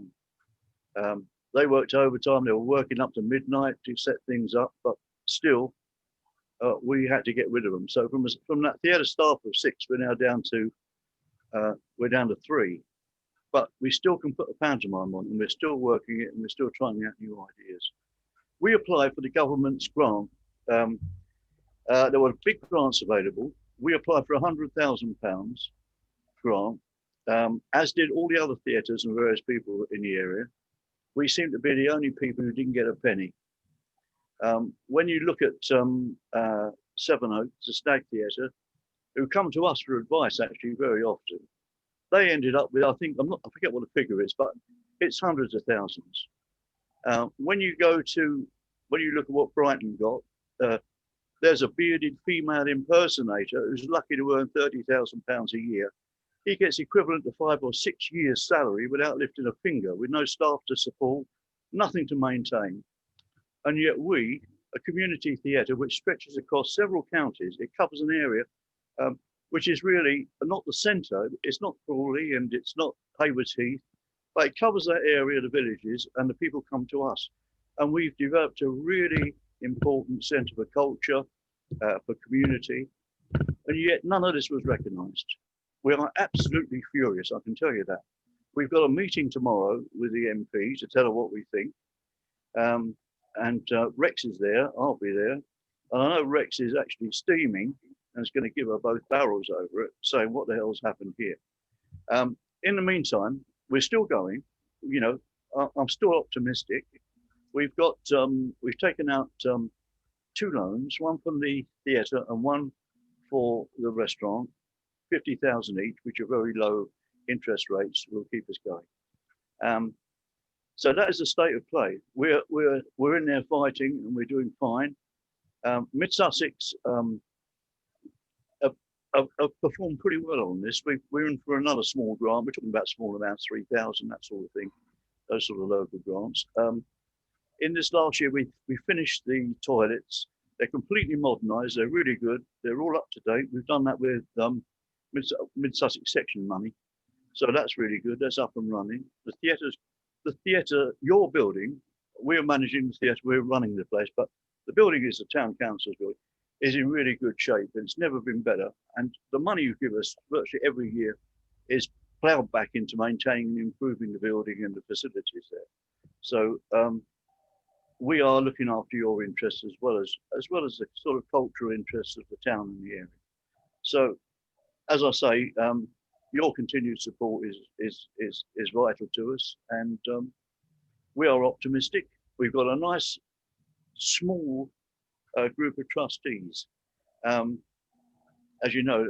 on. They worked overtime, they were working up to midnight to set things up, but still, we had to get rid of them. So from that theatre staff of 6, we're now down to 3. But we still can put a pantomime on, and we're still working it, and we're still trying out new ideas. We applied for the government's grant. There were big grants available. We applied for £100,000 grant, as did all the other theatres and various people in the area. We seem to be the only people who didn't get a penny. When you look at Sevenoaks, the Stag Theatre, who come to us for advice actually very often, they ended up with, I forget what the figure is, but it's hundreds of thousands. When you look at what Brighton got, there's a bearded female impersonator who's lucky to earn £30,000 a year. He gets equivalent to 5 or 6 years' salary without lifting a finger, with no staff to support, nothing to maintain. And yet we, a community theatre which stretches across several counties, it covers an area which is really not the centre, it's not Crawley and it's not Haywards Heath, but it covers that area of the villages, and the people come to us. And we've developed a really important centre for culture, for community, and yet none of this was recognised. We are absolutely furious, I can tell you that. We've got a meeting tomorrow with the MP to tell her what we think. And Rex is there, I'll be there. And I know Rex is actually steaming and is going to give her both barrels over it, saying what the hell's happened here. In the meantime, we're still going. You know, I'm still optimistic. We've taken out 2 loans, one from the theatre and one for the restaurant, 50,000 each, which are very low interest rates will keep us going. So that is the state of play. We're in there fighting, and we're doing fine. Mid Sussex have performed pretty well on this. We're in for another small grant. We're talking about small amounts, 3,000, that sort of thing, those sort of local grants. In this last year, we finished the toilets. They're completely modernised. They're really good. They're all up to date. We've done that with Mid Sussex section money, so that's really good. That's up and running. The theatre, your building, we're managing the theatre. We're running the place, but the building is the town council's building. Is in really good shape, and it's never been better. And the money you give us virtually every year is ploughed back into maintaining and improving the building and the facilities there. So we are looking after your interests as well as the sort of cultural interests of the town and the area. So, as I say, your continued support is vital to us, and we are optimistic. We've got a nice small group of trustees. As you know,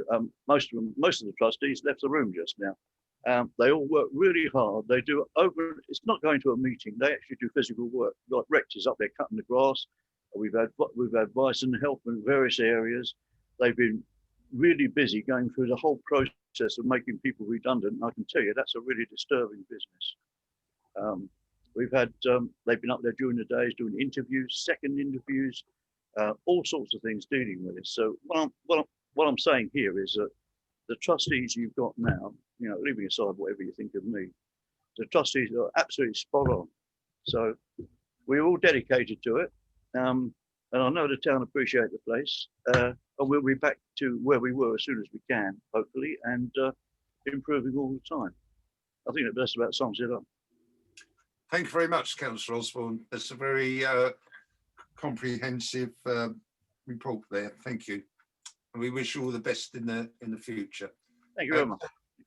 most of the trustees left the room just now. They all work really hard. They do it's not going to a meeting. They actually do physical work. Like Rex is up there cutting the grass. We've had advice and help in various areas. They've been really busy going through the whole process of making people redundant. And I can tell you that's a really disturbing business. We've had they've been up there during the days doing interviews, second interviews, all sorts of things dealing with it. So what I'm saying here is that the trustees you've got now, you know, leaving aside whatever you think of me, the trustees are absolutely spot on. So we're all dedicated to it, and I know the town appreciate the place, and we'll be back to where we were as soon as we can, hopefully, and improving all the time. I think that about sums it up. Thank you very much, Councillor Osborne. That's a very comprehensive report there. Thank you. And we wish you all the best in the future. Thank you very much.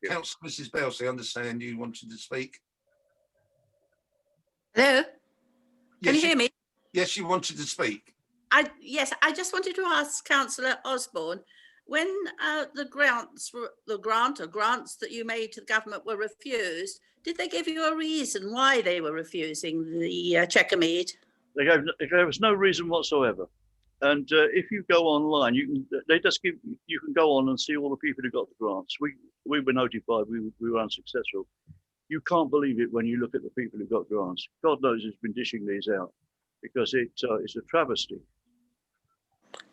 Councillor Mrs. Belsey, I understand you wanted to speak. Hello? Yes, Can you hear me? Yes, you wanted to speak. Yes, I just wanted to ask Councillor Osborne, when the grants that you made to the government were refused, did they give you a reason why they were refusing the Chequermead? They gave us no reason whatsoever. And if you go online, you can go on and see all the people who got the grants. We were notified we were unsuccessful. You can't believe it when you look at the people who got grants. God knows who's been dishing these out, because it's a travesty.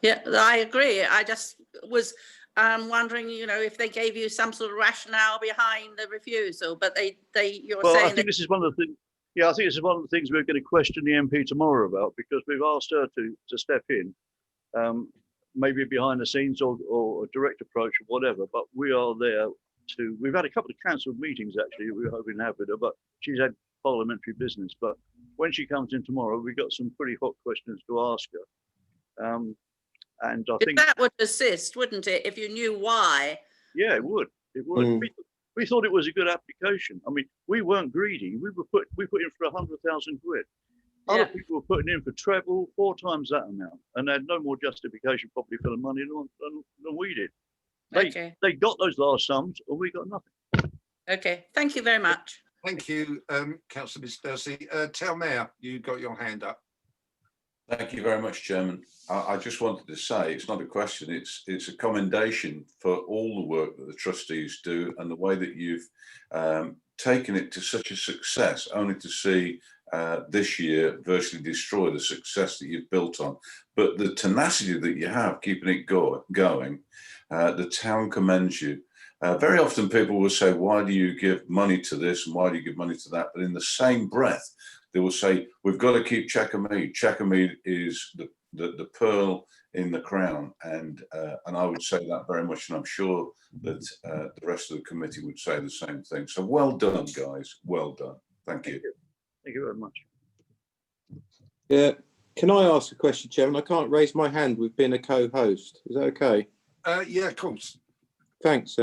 Yeah, I agree. I just was wondering, you know, if they gave you some sort of rationale behind the refusal, but you're well, saying I think this is one of the things. Yeah, I think this is one of the things we're going to question the MP tomorrow about, because we've asked her to step in, maybe behind the scenes or a direct approach or whatever. But we are there to. We've had a couple of cancelled meetings actually. We were hoping to have with her, but she's had parliamentary business. But when she comes in tomorrow, we've got some pretty hot questions to ask her. And I think that would assist, wouldn't it, if you knew why? Yeah, it would. It would. We thought it was a good application. I mean, we weren't greedy. We put in for 100,000 quid. Other people were putting in for treble, 4 times that amount, and they had no more justification probably for the money than we did. They got those large sums, and we got nothing. Okay, thank you very much. Thank you, Councillor Miss Belsey. Town Mayor, you got your hand up. Thank you very much, Chairman. I just wanted to say it's not a question, it's a commendation for all the work that the trustees do and the way that you've taken it to such a success, only to see this year virtually destroy the success that you've built on. But the tenacity that you have keeping it going, the town commends you. Very often people will say, why do you give money to this and why do you give money to that? But in the same breath, they will say, we've got to keep Chequermead. Chequermead is the pearl in the crown. And I would say that very much. And I'm sure that the rest of the committee would say the same thing. So well done, guys. Well done. Thank you. Thank you very much. Yeah. Can I ask a question, Chairman? I can't raise my hand with being a co-host. Is that okay? Yeah, of course. Thanks.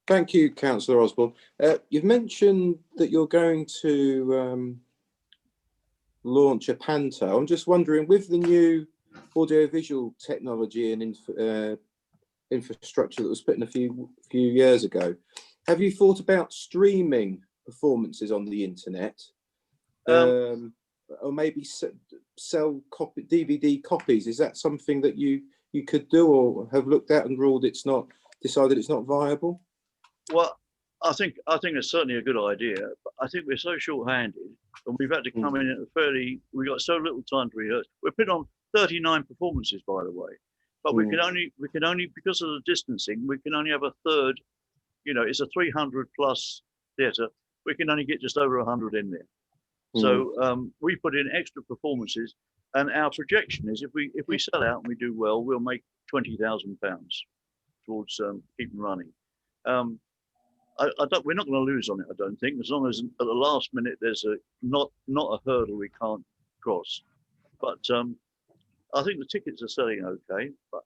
Thank you, Councillor Osborne. You've mentioned that you're going to launch a panto. I'm just wondering, with the new audiovisual technology and infrastructure that was put in a few years ago, have you thought about streaming performances on the internet? Or maybe sell DVD copies? Is that something that you could do, or have looked at and decided it's not viable? Well, I think it's certainly a good idea, but I think we're so short-handed, and we've had to come in at we got so little time to rehearse. We're put on 39 performances, by the way, but we can only because of the distancing, we can only have a third. It's a 300 plus theatre. We can only get just over 100 in there. So we put in extra performances, and our projection is if we sell out and we do well, we'll make £20,000 towards keeping running. We're not going to lose on it, I don't think, as long as at the last minute there's not a hurdle we can't cross. But I think the tickets are selling okay, but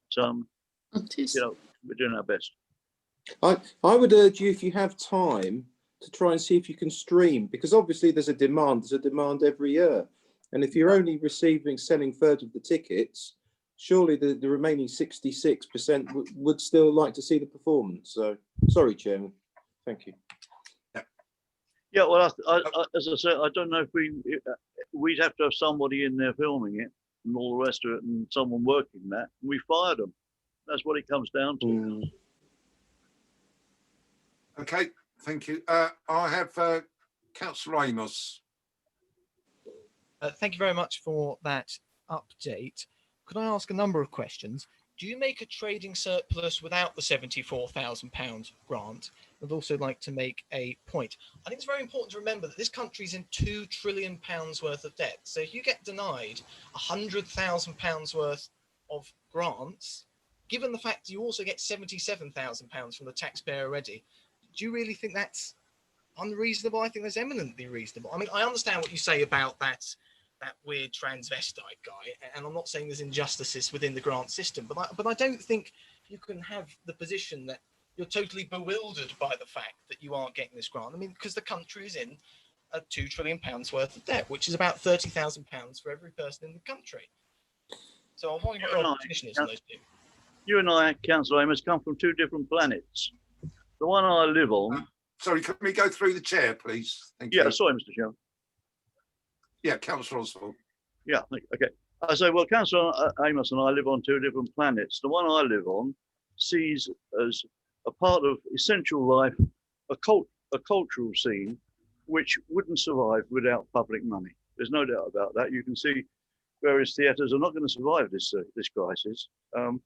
we're doing our best. I would urge you, if you have time, to try and see if you can stream, because obviously there's a demand every year, and if you're only selling thirds of the tickets, surely the remaining 66% would still like to see the performance. So sorry, Chairman. Thank you. Yeah, well, as I said, I don't know if we'd have to have somebody in there filming it and all the rest of it, and someone working that. We fired them. That's what it comes down to. Okay, thank you. I have Councillor Amos. Thank you very much for that update. Could I ask a number of questions? Do you make a trading surplus without the £74,000 grant? I'd also like to make a point. I think it's very important to remember that this country is in £2 trillion worth of debt. So if you get denied £100,000 worth of grants, given the fact you also get £77,000 from the taxpayer already, do you really think that's unreasonable? I think that's eminently reasonable. I mean, I understand what you say about that weird transvestite guy, and I'm not saying there's injustices within the grant system, but I don't think you can have the position that you're totally bewildered by the fact that you aren't getting this grant. I mean, because the country is in a £2 trillion worth of debt, which is about £30,000 for every person in the country. So I wonder what your position is on those two. You and I, Councillor Amos, come from two different planets. The one I live on. Sorry, can we go through the chair, please? Thank you. Yeah, sorry, Mr. Chairman. Yeah, Councillor Oswald. Yeah, okay. I say, well, Councillor Amos and I live on two different planets. The one I live on sees as a part of essential life a cultural scene which wouldn't survive without public money. There's no doubt about that. You can see various theatres are not going to survive this crisis. And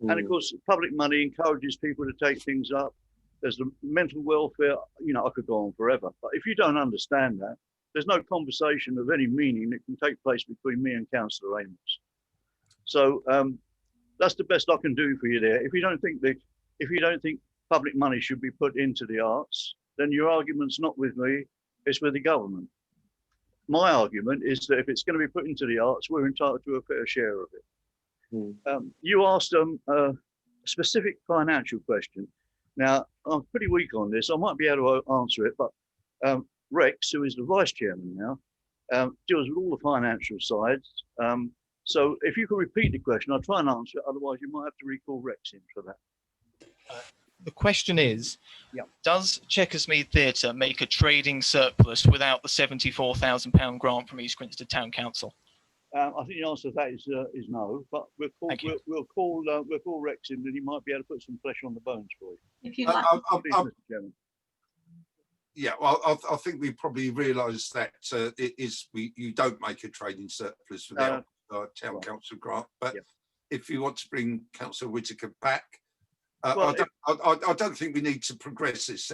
of course, public money encourages people to take things up. There's the mental welfare. I could go on forever. But if you don't understand that, there's no conversation of any meaning that can take place between me and Councillor Amos. So that's the best I can do for you there. If you don't think public money should be put into the arts, then your argument's not with me, it's with the government. My argument is that if it's going to be put into the arts, we're entitled to a fair share of it. You asked a specific financial question. Now, I'm pretty weak on this. I might be able to answer it, but Rex, who is the vice chairman now, deals with all the financial sides. So if you could repeat the question, I'll try and answer it. Otherwise, you might have to recall Rex in for that. The question is, does Chequersmead Theatre make a trading surplus without the £74,000 grant from East Grinstead Town Council? I think the answer to that is no, but we'll call Rex in, and he might be able to put some flesh on the bones for you. If you like. Please, Mr. Chairman. Yeah, well, I think we probably realise that you don't make a trading surplus without town council grant. But if you want to bring Councillor Whittaker back, I don't think we need to progress this.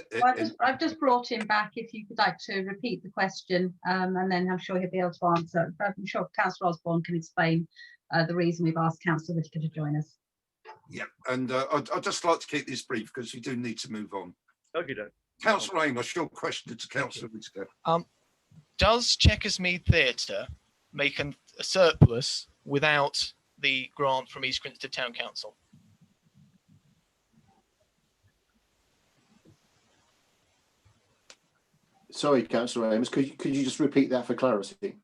I've just brought him back. If you would like to repeat the question, and then I'm sure he'll be able to answer. But I'm sure Councillor Osborne can explain the reason we've asked Councillor Whittaker to join us. Yeah, and I'd just like to keep this brief because we do need to move on. Okay, Councillor Amos, your question to Councillor Whittaker. Does Chequersmead Theatre make a surplus without the grant from East Grinstead Town Council? Sorry, Councillor Amos, could you just repeat that for clarity?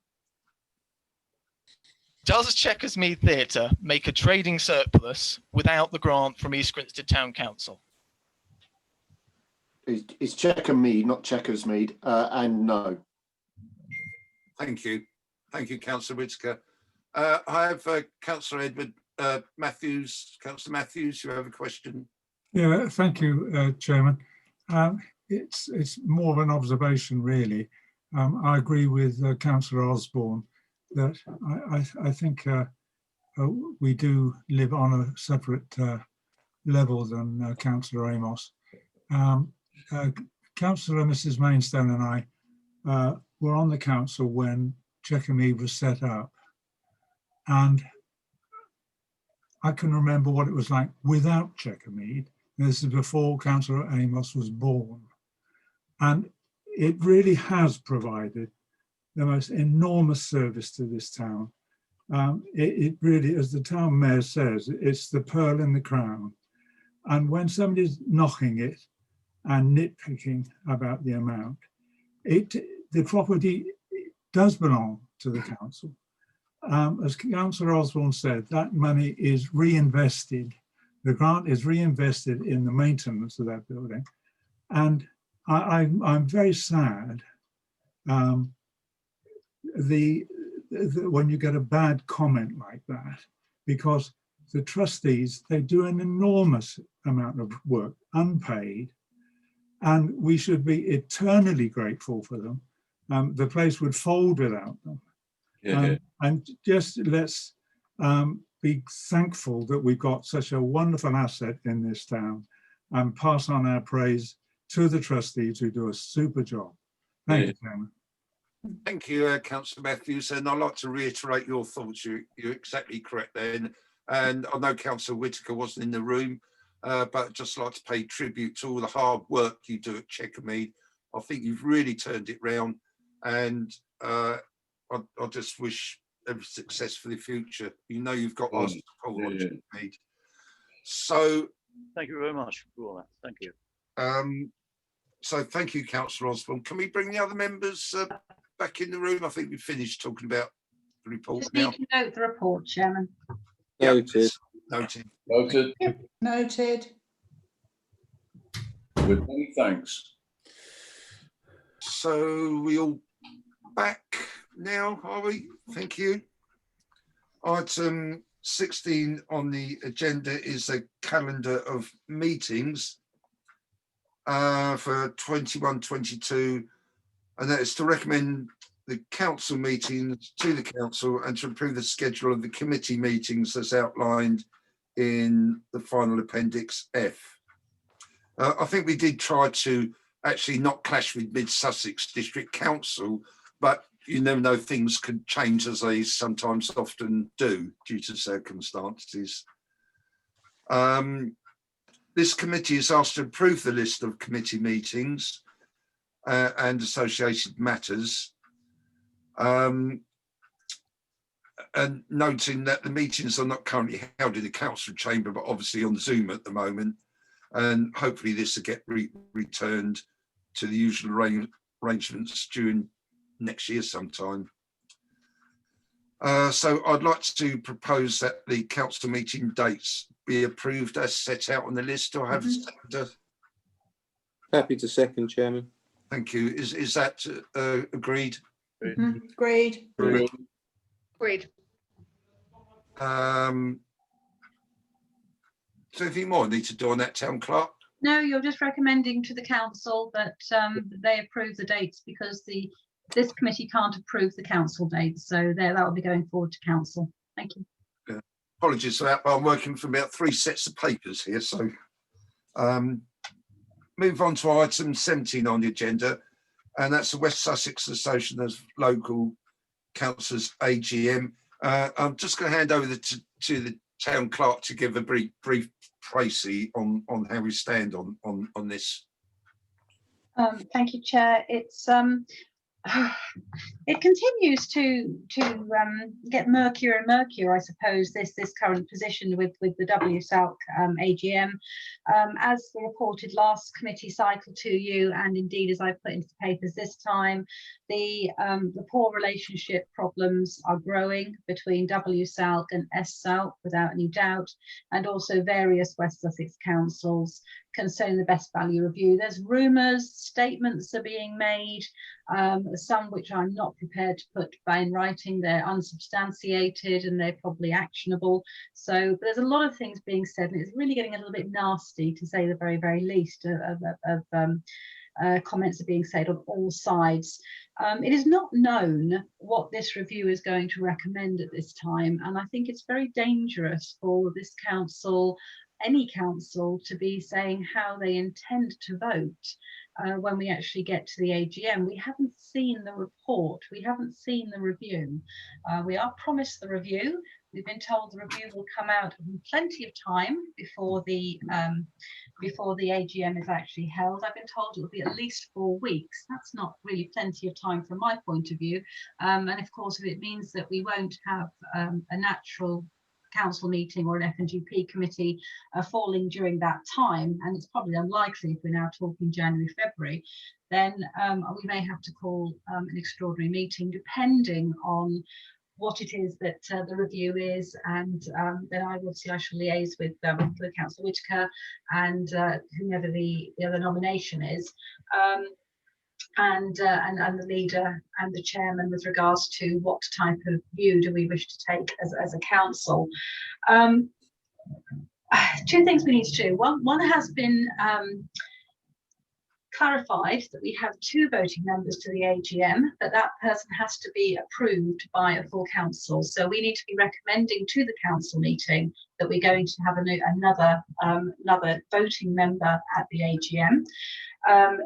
Does Chequersmead Theatre make a trading surplus without the grant from East Grinstead Town Council? It's Chequermead, not Checkersmead, and no. Thank you. Thank you, Councillor Whitaker. I have Councillor Edward Matthews. Councillor Matthews, you have a question? Yeah, thank you, Chairman. It's more of an observation, really. I agree with Councillor Osborne that I think we do live on a separate level than Councillor Amos. Councillor Mrs. Mainstone and I were on the council when Chequermead was set up, and I can remember what it was like without Chequermead. This is before Councillor Amos was born, and it really has provided the most enormous service to this town. It really, as the town mayor says, it's the pearl in the crown. And when somebody's knocking it and nitpicking about the amount, the property does belong to the council. As Councillor Osborne said, that money is reinvested. The grant is reinvested in the maintenance of that building. And I'm very sad when you get a bad comment like that, because the trustees, they do an enormous amount of work, unpaid, and we should be eternally grateful for them. The place would fold without them. And just let's be thankful that we've got such a wonderful asset in this town, and pass on our praise to the trustees who do a super job. Thank you, Chairman. Thank you, Councillor Matthews, and I'd like to reiterate your thoughts. You're exactly correct then. And I know Councillor Whitaker wasn't in the room, but I'd just like to pay tribute to all the hard work you do at Chequermead. I think you've really turned it round, and I just wish every success for the future. You know you've got our support on Chequermead. So thank you very much for all that. Thank you. So thank you, Councillor Osborne. Can we bring the other members back in the room? I think we've finished talking about the report Just now. need to note the report, Chairman. Noted. Noted. Noted. Noted. With many thanks. So we all back now, are we? Thank you. Item 16 on the agenda is a calendar of meetings for 21-22, and that is to recommend the council meetings to the council and to approve the schedule of the committee meetings as outlined in the final appendix F. I think we did try to actually not clash with Mid Sussex District Council, but you never know, things could change as they sometimes often do due to circumstances. This committee is asked to approve the list of committee meetings and associated matters, and noting that the meetings are not currently held in the council chamber, but obviously on Zoom at the moment, and hopefully this will get returned to the usual arrangements during next year sometime. So I'd like to propose that the council meeting dates be approved as set out on the list. Do I have a seconder? Happy to second, Chairman. Thank you. Is that agreed? Agreed. Agreed. Agreed. So anything more I need to do on that, Town Clerk? No, you're just recommending to the council that they approve the dates, because this committee can't approve the council dates, so that will be going forward to council. Thank you. Yeah. Apologies for that, but I'm working from about 3 sets of papers here. So move on to item 17 on the agenda, and that's the West Sussex Association of Local Councillors AGM. I'm just going to hand over to the Town Clerk to give a brief précis on how we stand on this. Thank you, Chair. It's It continues to get murkier and murkier, I suppose, this current position with the WSALC AGM. As reported last committee cycle to you, and indeed as I put into the papers this time, the poor relationship problems are growing between WSALC and SSALC without any doubt, and also various West Sussex councils concerning the best value review. There's rumours, statements are being made, some which I'm not prepared to put in writing. They're unsubstantiated and they're probably actionable. So there's a lot of things being said, and it's really getting a little bit nasty, to say the very, very least, comments are being said on all sides. It is not known what this review is going to recommend at this time, and I think it's very dangerous for this council, any council, to be saying how they intend to vote when we actually get to the AGM. We haven't seen the report, we haven't seen the review. We are promised the review. We've been told the review will come out in plenty of time before the AGM is actually held. I've been told it will be at least 4 weeks. That's not really plenty of time from my point of view. And of course, if it means that we won't have a natural council meeting or an FNGP committee falling during that time, and it's probably unlikely if we're now talking January, February, then we may have to call an extraordinary meeting, depending on what it is that the review is, and then I shall liaise with Councillor Whitaker and whomever the other nomination is, and the leader and the chairman, with regards to what type of view do we wish to take as a council. Two things we need to do. One has been clarified, that we have 2 voting members to the AGM, that person has to be approved by a full council. So we need to be recommending to the council meeting that we're going to have another voting member at the AGM.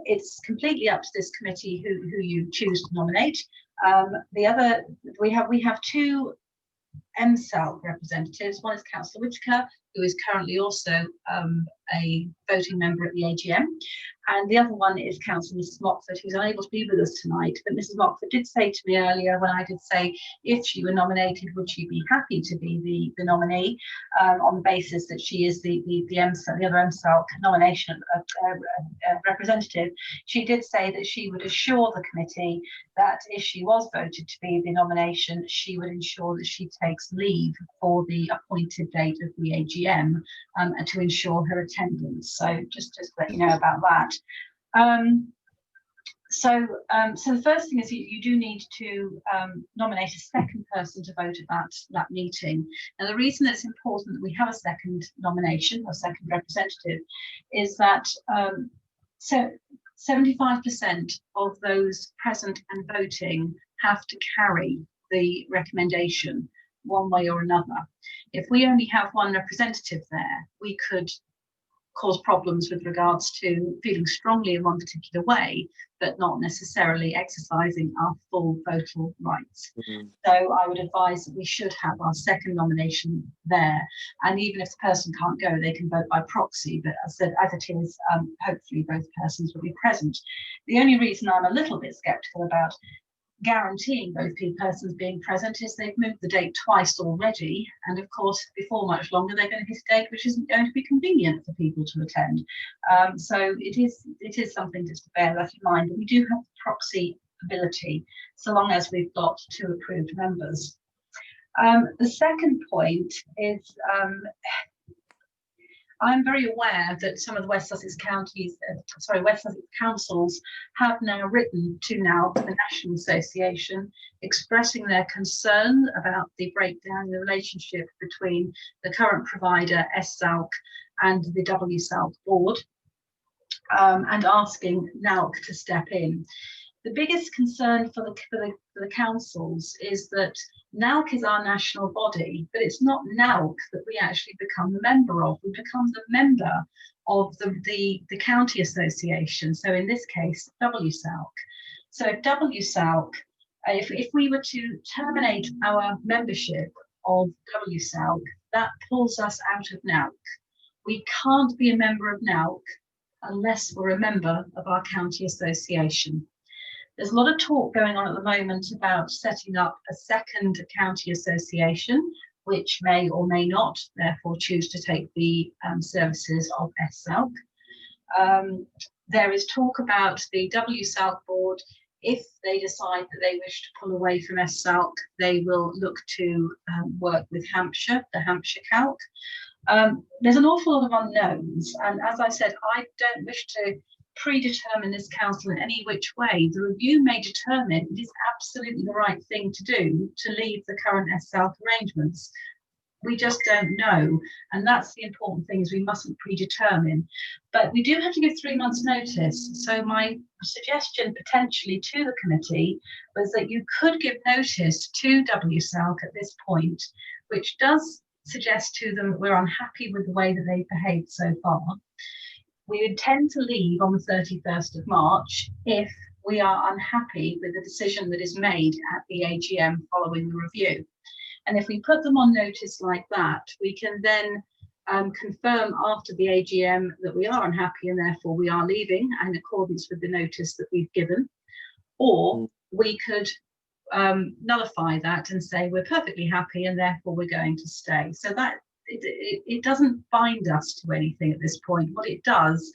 It's completely up to this committee who you choose to nominate. We have 2 MSALC representatives. One is Councillor Whitaker, who is currently also a voting member at the AGM, and the other one is Councillor Mrs Mockford, who's unable to be with us tonight. But Mrs Mockford did say to me earlier, when I did say if she were nominated, would she be happy to be the nominee, on the basis that she is the other MSALC nomination representative. She did say that she would assure the committee that if she was voted to be the nomination, she would ensure that she takes leave for the appointed date of the AGM, and to ensure her attendance. So just to let you know about that. So the first thing is you do need to nominate a second person to vote at that meeting. And the reason it's important that we have a second nomination, or second representative, is that 75% of those present and voting have to carry the recommendation one way or another. If we only have one representative there, we could cause problems with regards to feeling strongly in one particular way, but not necessarily exercising our full votal rights. So I would advise that we should have our second nomination there, and even if the person can't go, they can vote by proxy. But as I said, as it is, hopefully both persons will be present. The only reason I'm a little bit sceptical about guaranteeing both persons being present is they've moved the date twice already, and of course before much longer they're going to hit a date which isn't going to be convenient for people to attend. So it is something just to bear that in mind. And we do have proxy ability so long as we've got 2 approved members. The second point is I'm very aware that some of the West Sussex West Sussex councils have now written to the National Association, expressing their concern about the breakdown in the relationship between the current provider, SSALC, and the WSALC board, and asking NALC to step in. The biggest concern for the councils is that NALC is our national body, but it's not NALC that we actually become the member of. We become the member of the county association. So in this case, WSALC. So if WSALC, if we were to terminate our membership of WSALC, that pulls us out of NALC. We can't be a member of NALC unless we're a member of our county association. There's a lot of talk going on at the moment about setting up a second county association, which may or may not therefore choose to take the services of SSALC. There is talk about the WSALC board. If they decide that they wish to pull away from SSALC, they will look to work with Hampshire, the Hampshire Calc. There's an awful lot of unknowns, and as I said, I don't wish to predetermine this council in any which way. The review may determine it is absolutely the right thing to do to leave the current SSALC arrangements. We just don't know, and that's the important thing, is we mustn't predetermine. But we do have to give 3 months notice. So my suggestion potentially to the committee was that you could give notice to WSALC at this point, which does suggest to them that we're unhappy with the way that they've behaved so far. We intend to leave on the 31st of March if we are unhappy with the decision that is made at the AGM following the review. And if we put them on notice like that, we can then confirm after the AGM that we are unhappy and therefore we are leaving in accordance with the notice that we've given. Or we could nullify that and say we're perfectly happy and therefore we're going to stay. So that it doesn't bind us to anything at this point. What it does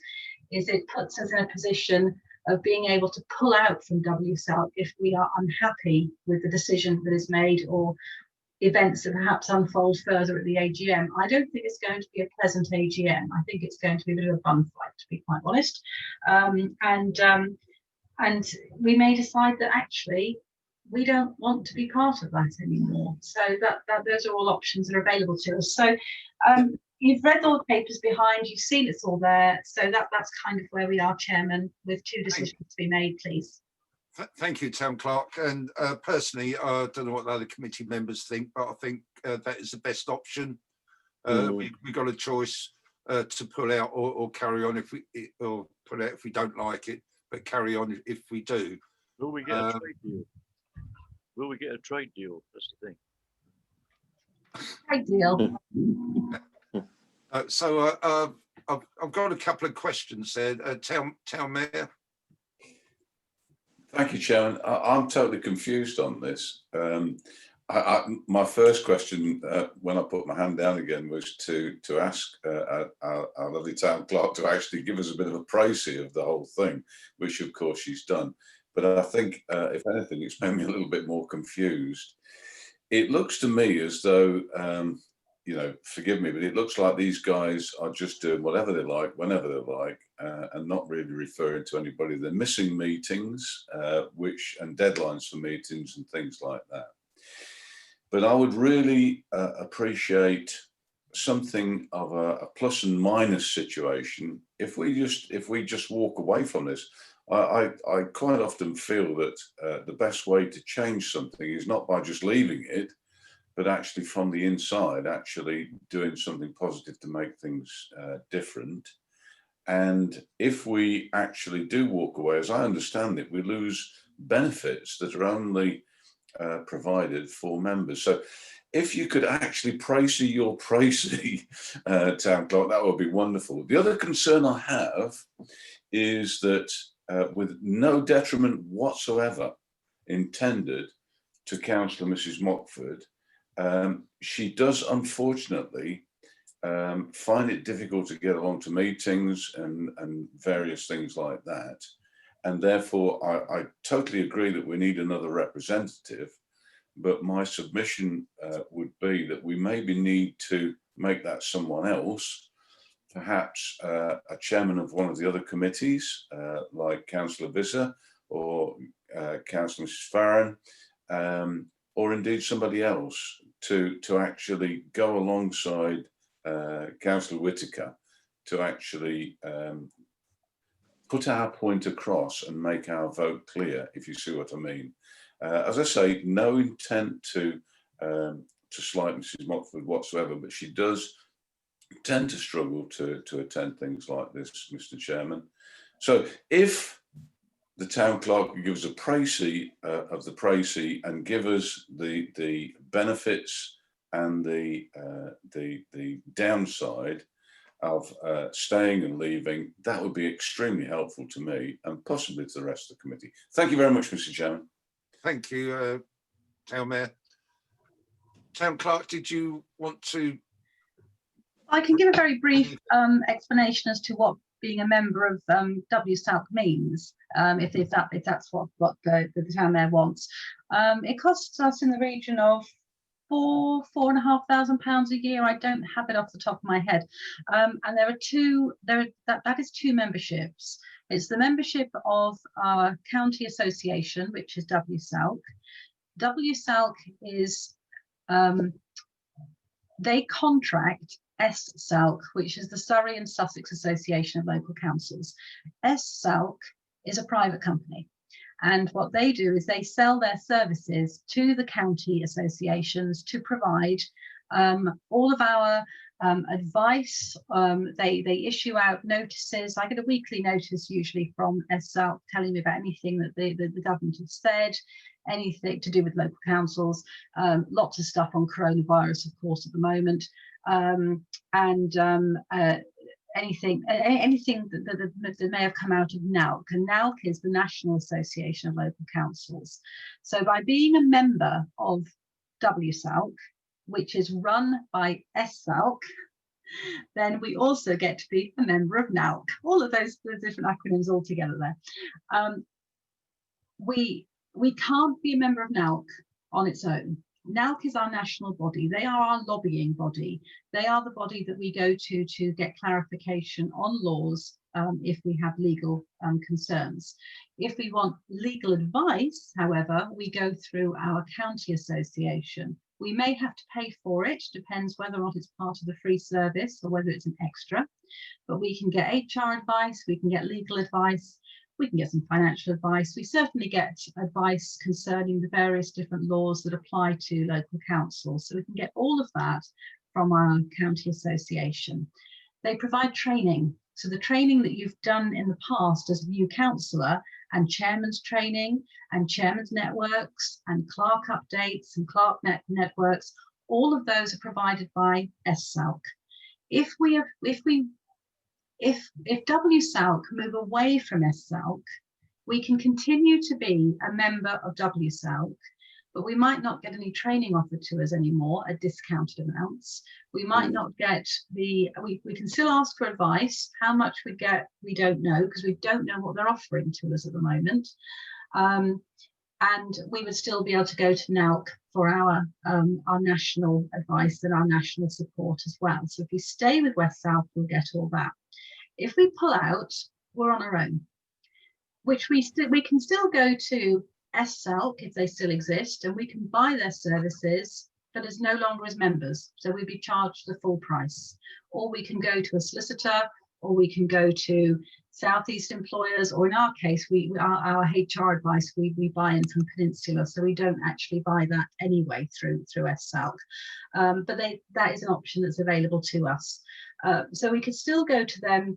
is it puts us in a position of being able to pull out from WSALC if we are unhappy with the decision that is made or events that perhaps unfold further at the AGM. I don't think it's going to be a pleasant AGM. I think it's going to be a bit of a bun fight, to be quite honest. And we may decide that actually we don't want to be part of that anymore. So that those are all options that are available to us. So you've read all the papers behind, you've seen it's all there. So that's kind of where we are, Chairman, with 2 decisions to be made, please. Thank you, Town Clerk. And personally, I don't know what the other committee members think, but I think that is the best option. We've got a choice to pull out or carry on if we pull out if we don't like it, but carry on if we do. Will we get a trade deal? Will we get a trade deal? That's the thing. Trade deal. So I've got a couple of questions there. Town Mayor. Thank you, Chairman. I'm totally confused on this. My first question when I put my hand down again was to ask our lovely Town Clerk to actually give us a bit of a précis of the whole thing, which of course she's done. But I think, if anything, it's made me a little bit more confused. It looks to me as though, you know, forgive me, but it looks like these guys are just doing whatever they like, whenever they like, and not really referring to anybody. They're missing meetings, and deadlines for meetings and things like that. But I would really appreciate something of a plus and minus situation if we just walk away from this. I quite often feel that the best way to change something is not by just leaving it, but actually from the inside, actually doing something positive to make things different. And if we actually do walk away, as I understand it, we lose benefits that are only provided for members. So if you could actually précis your précis, Town Clerk, that would be wonderful. The other concern I have is that with no detriment whatsoever intended to Councillor Mrs. Mockford, she does unfortunately find it difficult to get along to meetings and various things like that. And therefore, I totally agree that we need another representative, but my submission would be that we maybe need to make that someone else, perhaps a chairman of one of the other committees, like Councillor Visser or Councillor Mrs. Farron, or indeed somebody else to actually go alongside Councillor Whitaker to actually put our point across and make our vote clear, if you see what I mean. As I say, no intent to slight Mrs. Mockford whatsoever, but she does tend to struggle to attend things like this, Mr. Chairman. So if the Town Clerk gives a précis of the précis and give us the benefits and the downside, of staying and leaving, that would be extremely helpful to me and possibly to the rest of the committee. Thank you very much, Mr. Chairman. Thank you, Town Mayor. Town Clerk, did you want to? I can give a very brief explanation as to what being a member of WSALC means, if that's what the Town Mayor wants. It costs us in the region of £4,500 a year. I don't have it off the top of my head. And there are that is two memberships. It's the membership of our county association, which is WSALC. WSALC is they contract SSALC, which is the Surrey and Sussex Association of Local Councils. SSALC is a private company. And what they do is they sell their services to the county associations to provide all of our advice. They issue out notices. I get a weekly notice usually from SSALC telling me about anything that the government has said, anything to do with local councils, lots of stuff on coronavirus, of course, at the moment, anything that may have come out of NALC. And NALC is the National Association of Local Councils. So by being a member of WSALC, which is run by SSALC, then we also get to be a member of NALC. All of those different acronyms all together there. We can't be a member of NALC on its own. NALC is our national body. They are our lobbying body. They are the body that we go to get clarification on laws if we have legal concerns. If we want legal advice, however, we go through our county association. We may have to pay for it, depends whether or not it's part of the free service or whether it's an extra, but we can get HR advice, we can get legal advice, we can get some financial advice. We certainly get advice concerning the various different laws that apply to local councils. So we can get all of that from our county association. They provide training. So the training that you've done in the past as a new councillor, and chairman's training and chairman's networks and clerk updates and clerk networks, all of those are provided by SSALC. If WSALC move away from SSALC, we can continue to be a member of WSALC, but we might not get any training offered to us anymore at discounted amounts. We might not get we can still ask for advice. How much we get, we don't know, because we don't know what they're offering to us at the moment. And we would still be able to go to NALC for our national advice and our national support as well. So if we stay with West South, we'll get all that. If we pull out, we're on our own, which we can still go to SSALC if they still exist, and we can buy their services, but as no longer as members. So we'd be charged the full price. Or we can go to a solicitor, or we can go to Southeast Employers, or in our case, our HR advice, we buy in from Peninsula, so we don't actually buy that anyway through SSALC. But that is an option that's available to us. So we could still go to them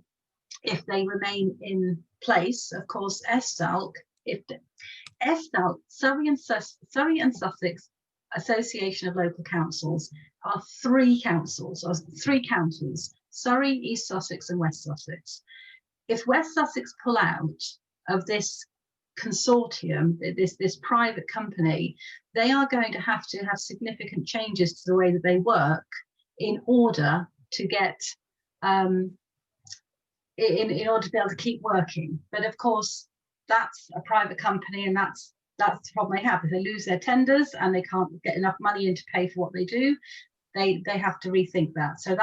if they remain in place. Of course, SSALC, Surrey and Sussex Association of Local Councils are three councils, or three counties: Surrey, East Sussex and West Sussex. If West Sussex pull out of this consortium, this private company, they are going to have significant changes to the way that they work in order to get in order to be able to keep working. But of course, that's a private company, and that's the problem they have. If they lose their tenders and they can't get enough money in to pay for what they do, they have to rethink that. So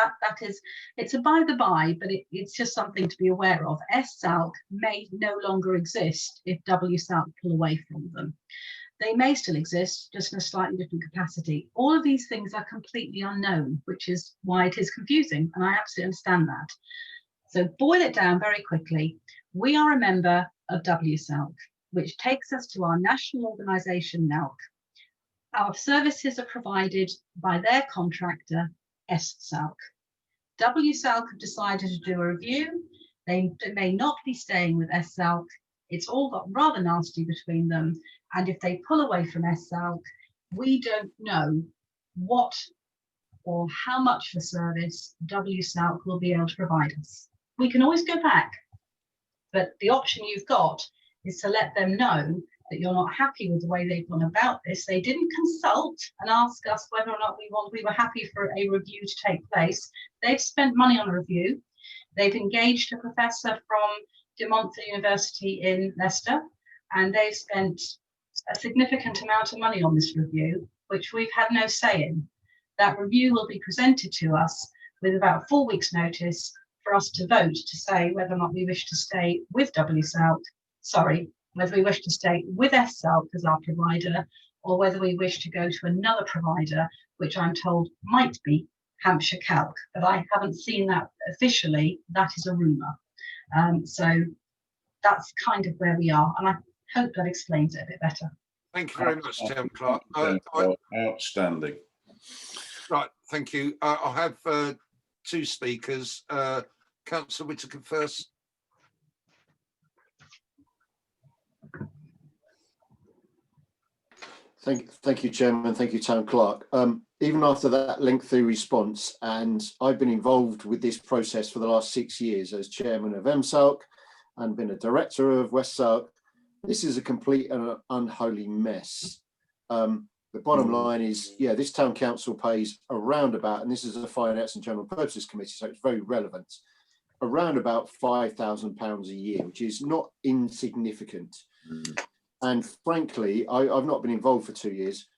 it's a by the by, but it's just something to be aware of. SSALC may no longer exist if WSALC pull away from them. They may still exist, just in a slightly different capacity. All of these things are completely unknown, which is why it is confusing, and I absolutely understand that. So boil it down very quickly. We are a member of WSALC, which takes us to our national organisation, NALC. Our services are provided by their contractor, SSALC. WSALC have decided to do a review. They may not be staying with SSALC. It's all got rather nasty between them. And if they pull away from SSALC, we don't know what or how much of a service WSouth will be able to provide us. We can always go back, but the option you've got is to let them know that you're not happy with the way they've gone about this. They didn't consult and ask us whether or not we were happy for a review to take place. They've spent money on a review. They've engaged a professor from De Montfort University in Leicester, and they've spent a significant amount of money on this review, which we've had no say in. That review will be presented to us with about 4 weeks' notice for us to vote to say whether or not we wish to stay with whether we wish to stay with SSouth as our provider, or whether we wish to go to another provider, which I'm told might be Hampshire Calc, but I haven't seen that officially. That is a rumour. So that's kind of where we are, and I hope that explains it a bit better. Thank you very much, Tim Clark. Outstanding. Right, thank you. I'll have two speakers. Councillor Whitaker first. Thank you, Chairman. Thank you, Town Clerk. Even after that lengthy response, and I've been involved with this process for the last 6 years as Chairman of MSouth and been a Director of WestSouth, this is a complete and unholy mess. The bottom line is, yeah, this Town Council pays around about, and this is a Finance and General Purposes Committee, so it's very relevant, around about £5,000 a year, which is not insignificant. And frankly, I've not been involved for 2 years.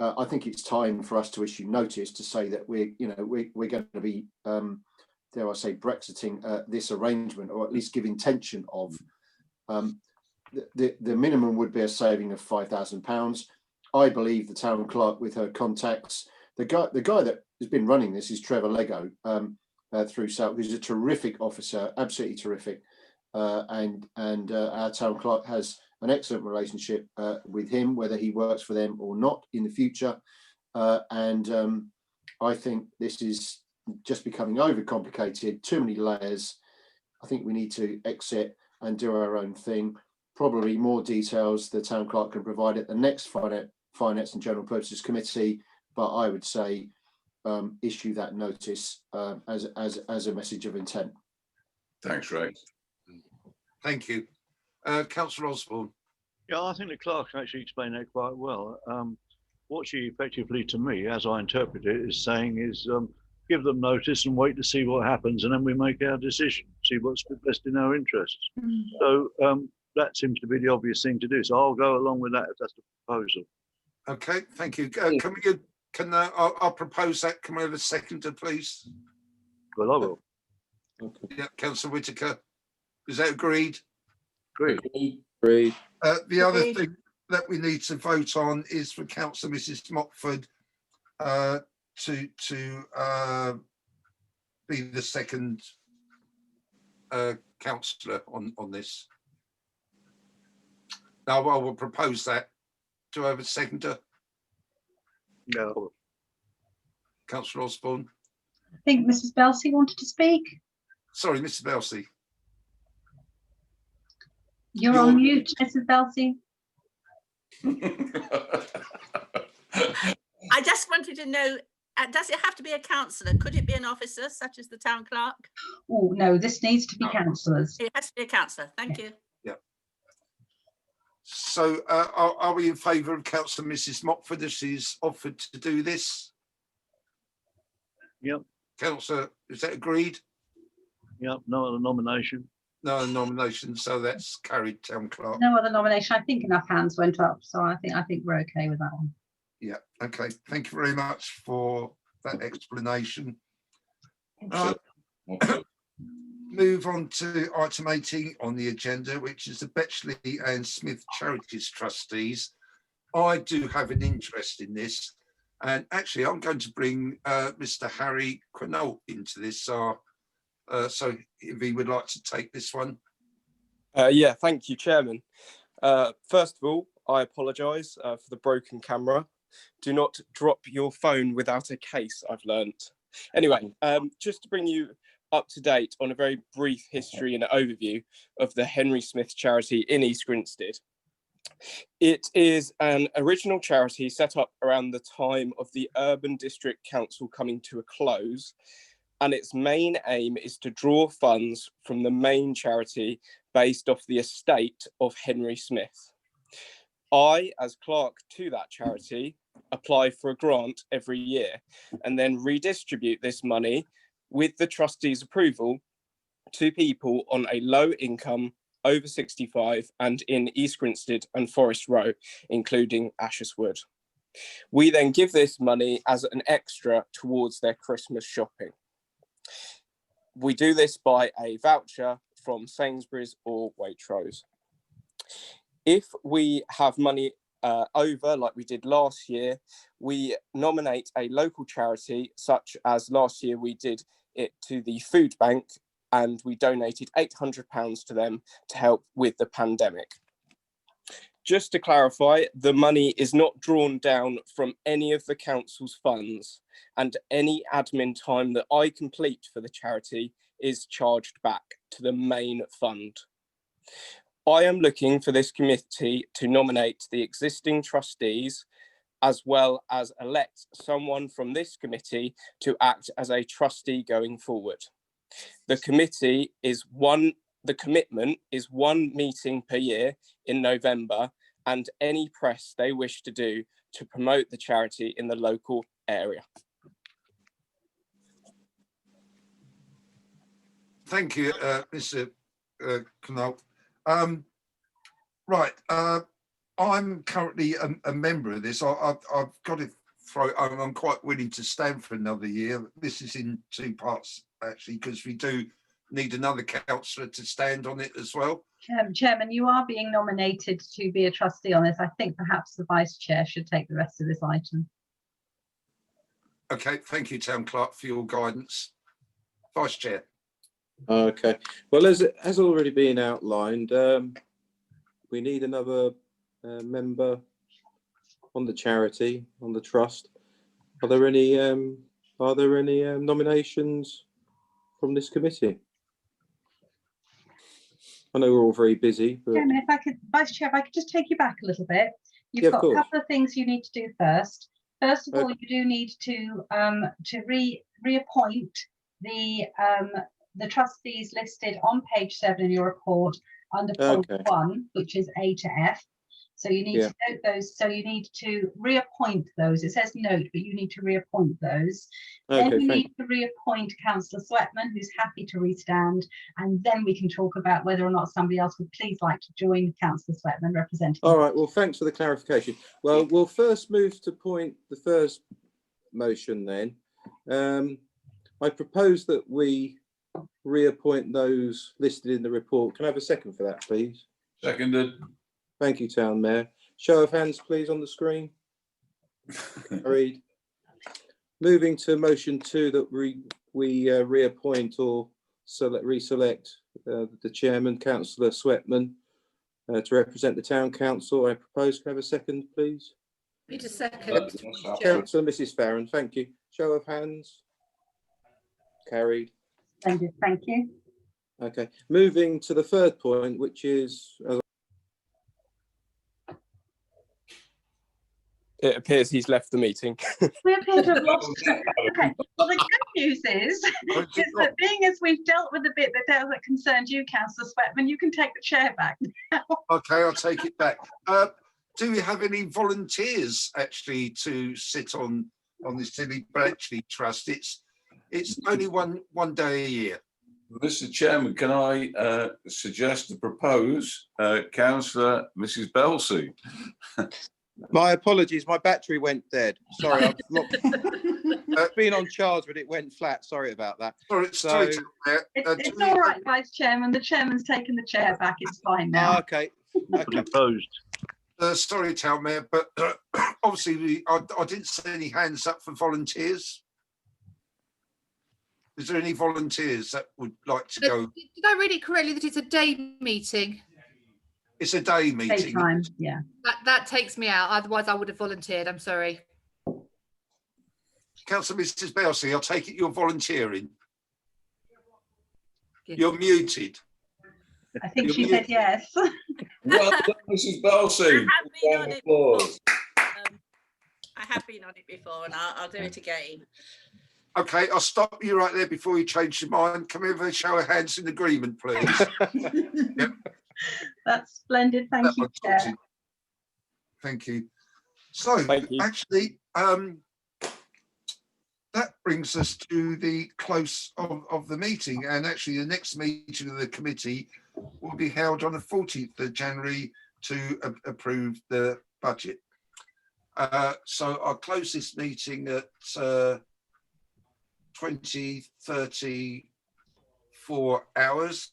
I think it's time for us to issue notice to say that we're going to be, dare I say, Brexiting this arrangement, or at least give intention of. The minimum would be a saving of £5,000. I believe the Town Clerk, with her contacts, the guy that has been running this is Trevor Lego through South, who's a terrific officer, absolutely terrific, and our Town Clerk has an excellent relationship with him, whether he works for them or not in the future. And I think this is just becoming overcomplicated, too many layers. I think we need to exit and do our own thing. Probably more details the Town Clerk can provide at the next Finance and General Purposes Committee, but I would say issue that notice as a message of intent. Thanks, Ray. Thank you. Councillor Osborne. Yeah, I think the clerk actually explained that quite well. What she effectively, to me, as I interpret it, is saying is give them notice and wait to see what happens, and then we make our decision, see what's best in our interests. So that seems to be the obvious thing to do. So I'll go along with that if that's the proposal. Okay, thank you. I'll propose that. Can we have a seconder, please? Well, I will. Yeah, Councillor Whitaker. Is that agreed? Agreed. The other thing that we need to vote on is for Councillor Mrs. Mockford to be the second councillor on this. Now, I will propose that. Do I have a seconder? No. Councillor Osborne. I think Mrs. Belsey wanted to speak. Sorry, Mrs. Belsey. You're on mute, Mrs. Belsey. I just wanted to know, does it have to be a councillor? Could it be an officer, such as the Town Clerk? Oh, no, this needs to be councillors. It has to be a councillor. Thank you. Yeah. So are we in favour of Councillor Mrs. Mockford if she's offered to do this? Yep. Councillor, is that agreed? Yep, no other nomination. No other nomination, so that's carried, Town Clerk. No other nomination. I think enough hands went up, so I think we're okay with that one. Yeah, okay. Thank you very much for that explanation. Move on to item 18 on the agenda, which is the Betchley and Smith Charities Trustees. I do have an interest in this, and actually I'm going to bring Mr. Harry Quinault into this. So if he would like to take this one. Yeah, thank you, Chairman. First of all, I apologise for the broken camera. Do not drop your phone without a case, I've learnt. Anyway, just to bring you up to date on a very brief history and overview of the Henry Smith charity in East Grinstead. It is an original charity set up around the time of the Urban District Council coming to a close, and its main aim is to draw funds from the main charity based off the estate of Henry Smith. I, as clerk to that charity, apply for a grant every year and then redistribute this money with the trustees' approval to people on a low income, over 65 and in East Grinstead and Forest Row, including Asheswood. We then give this money as an extra towards their Christmas shopping. We do this by a voucher from Sainsbury's or Waitrose. If we have money over, like we did last year, we nominate a local charity, such as last year we did it to the Food Bank, and we donated £800 to them to help with the pandemic. Just to clarify, the money is not drawn down from any of the council's funds, and any admin time that I complete for the charity is charged back to the main fund. I am looking for this committee to nominate the existing trustees, as well as elect someone from this committee to act as a trustee going forward. The commitment is one meeting per year in November, and any press they wish to do to promote the charity in the local area. Thank you, Mr. Knoll. Right, I'm currently a member of this. I've got to throw. I'm quite willing to stand for another year. This is in two parts actually, because we do need another councillor to stand on it as well. Chairman, you are being nominated to be a trustee on this. I think perhaps the Vice Chair should take the rest of this item. Okay, thank you, Town Clerk, for your guidance. Vice Chair. Okay, well, as it has already been outlined, we need another member on the charity, on the trust. Are there any nominations from this committee? I know we're all very busy, but Chairman, if I could, Vice Chair, if I could just take you back a little bit. You've Yeah, got of a course. couple of things you need to do first. First of all, Okay. you do need to reappoint the trustees listed on page 7 in your report under point Okay. 1, which is A to F. So you need Yeah. to note those. So you need to reappoint those. It says note, but you need to reappoint those. Then Okay, you thank need to reappoint Councillor Sweatman, who's happy to restand, and then we can talk about whether or not somebody else would please like to join Councillor Sweatman representing. All right, well, thanks for the clarification. Well, we'll first move to the first motion then. I propose that we reappoint those listed in the report. Can I have a second for that, please? Seconded. Thank you, Town Mayor. Show of hands, please, on the screen. Carried. Moving to motion 2, that we reappoint or reselect the chairman, Councillor Sweatman, to represent the town council. I propose. Can I have a second, please? Need a second. Councillor Mrs. Farron, thank you. Show of hands. Carried. Splendid, thank you. Okay. Moving to the third point, which is It appears he's left the meeting. We appear to have lost. Okay. Well, the good news is that being as we've dealt with the bit that concerned you, Councillor Sweatman, you can take the chair back now. Okay, I'll take it back. Do we have any volunteers actually to sit on this Sidney Bletchley Trust? It's only one day a year. Mr. Chairman, can I suggest to propose Councillor Mrs. Belsey? My apologies, my battery went dead. Sorry, I've been on charge, but it went flat. Sorry about that. It's It's all right, Vice Chairman. The chairman's taken the chair back. It's fine now. Okay. Opposed. Sorry, Town Mayor, but obviously I didn't see any hands up for volunteers. Is there any volunteers that would like to go? Did I read it correctly that it's a day meeting? It's a day meeting. Daytime, yeah. That takes me out. Otherwise, I would have volunteered. I'm sorry. Councillor Mrs. Belsey, I'll take it you're volunteering. You're muted. I think she said yes. Well done, Mrs. Balsey. I have been on it Applause. I have been on it before, and I'll do it again. Okay, I'll stop you right there before you change your mind. Can we have a show of hands in agreement, please? Yep. That's splendid. Thank That you, one Chair. sorted. Thank you. So Thank you. actually, that brings us to the close of the meeting, and actually the next meeting of the committee will be held on the 14th of January to approve the budget. So I'll close this meeting at 20:34 hours.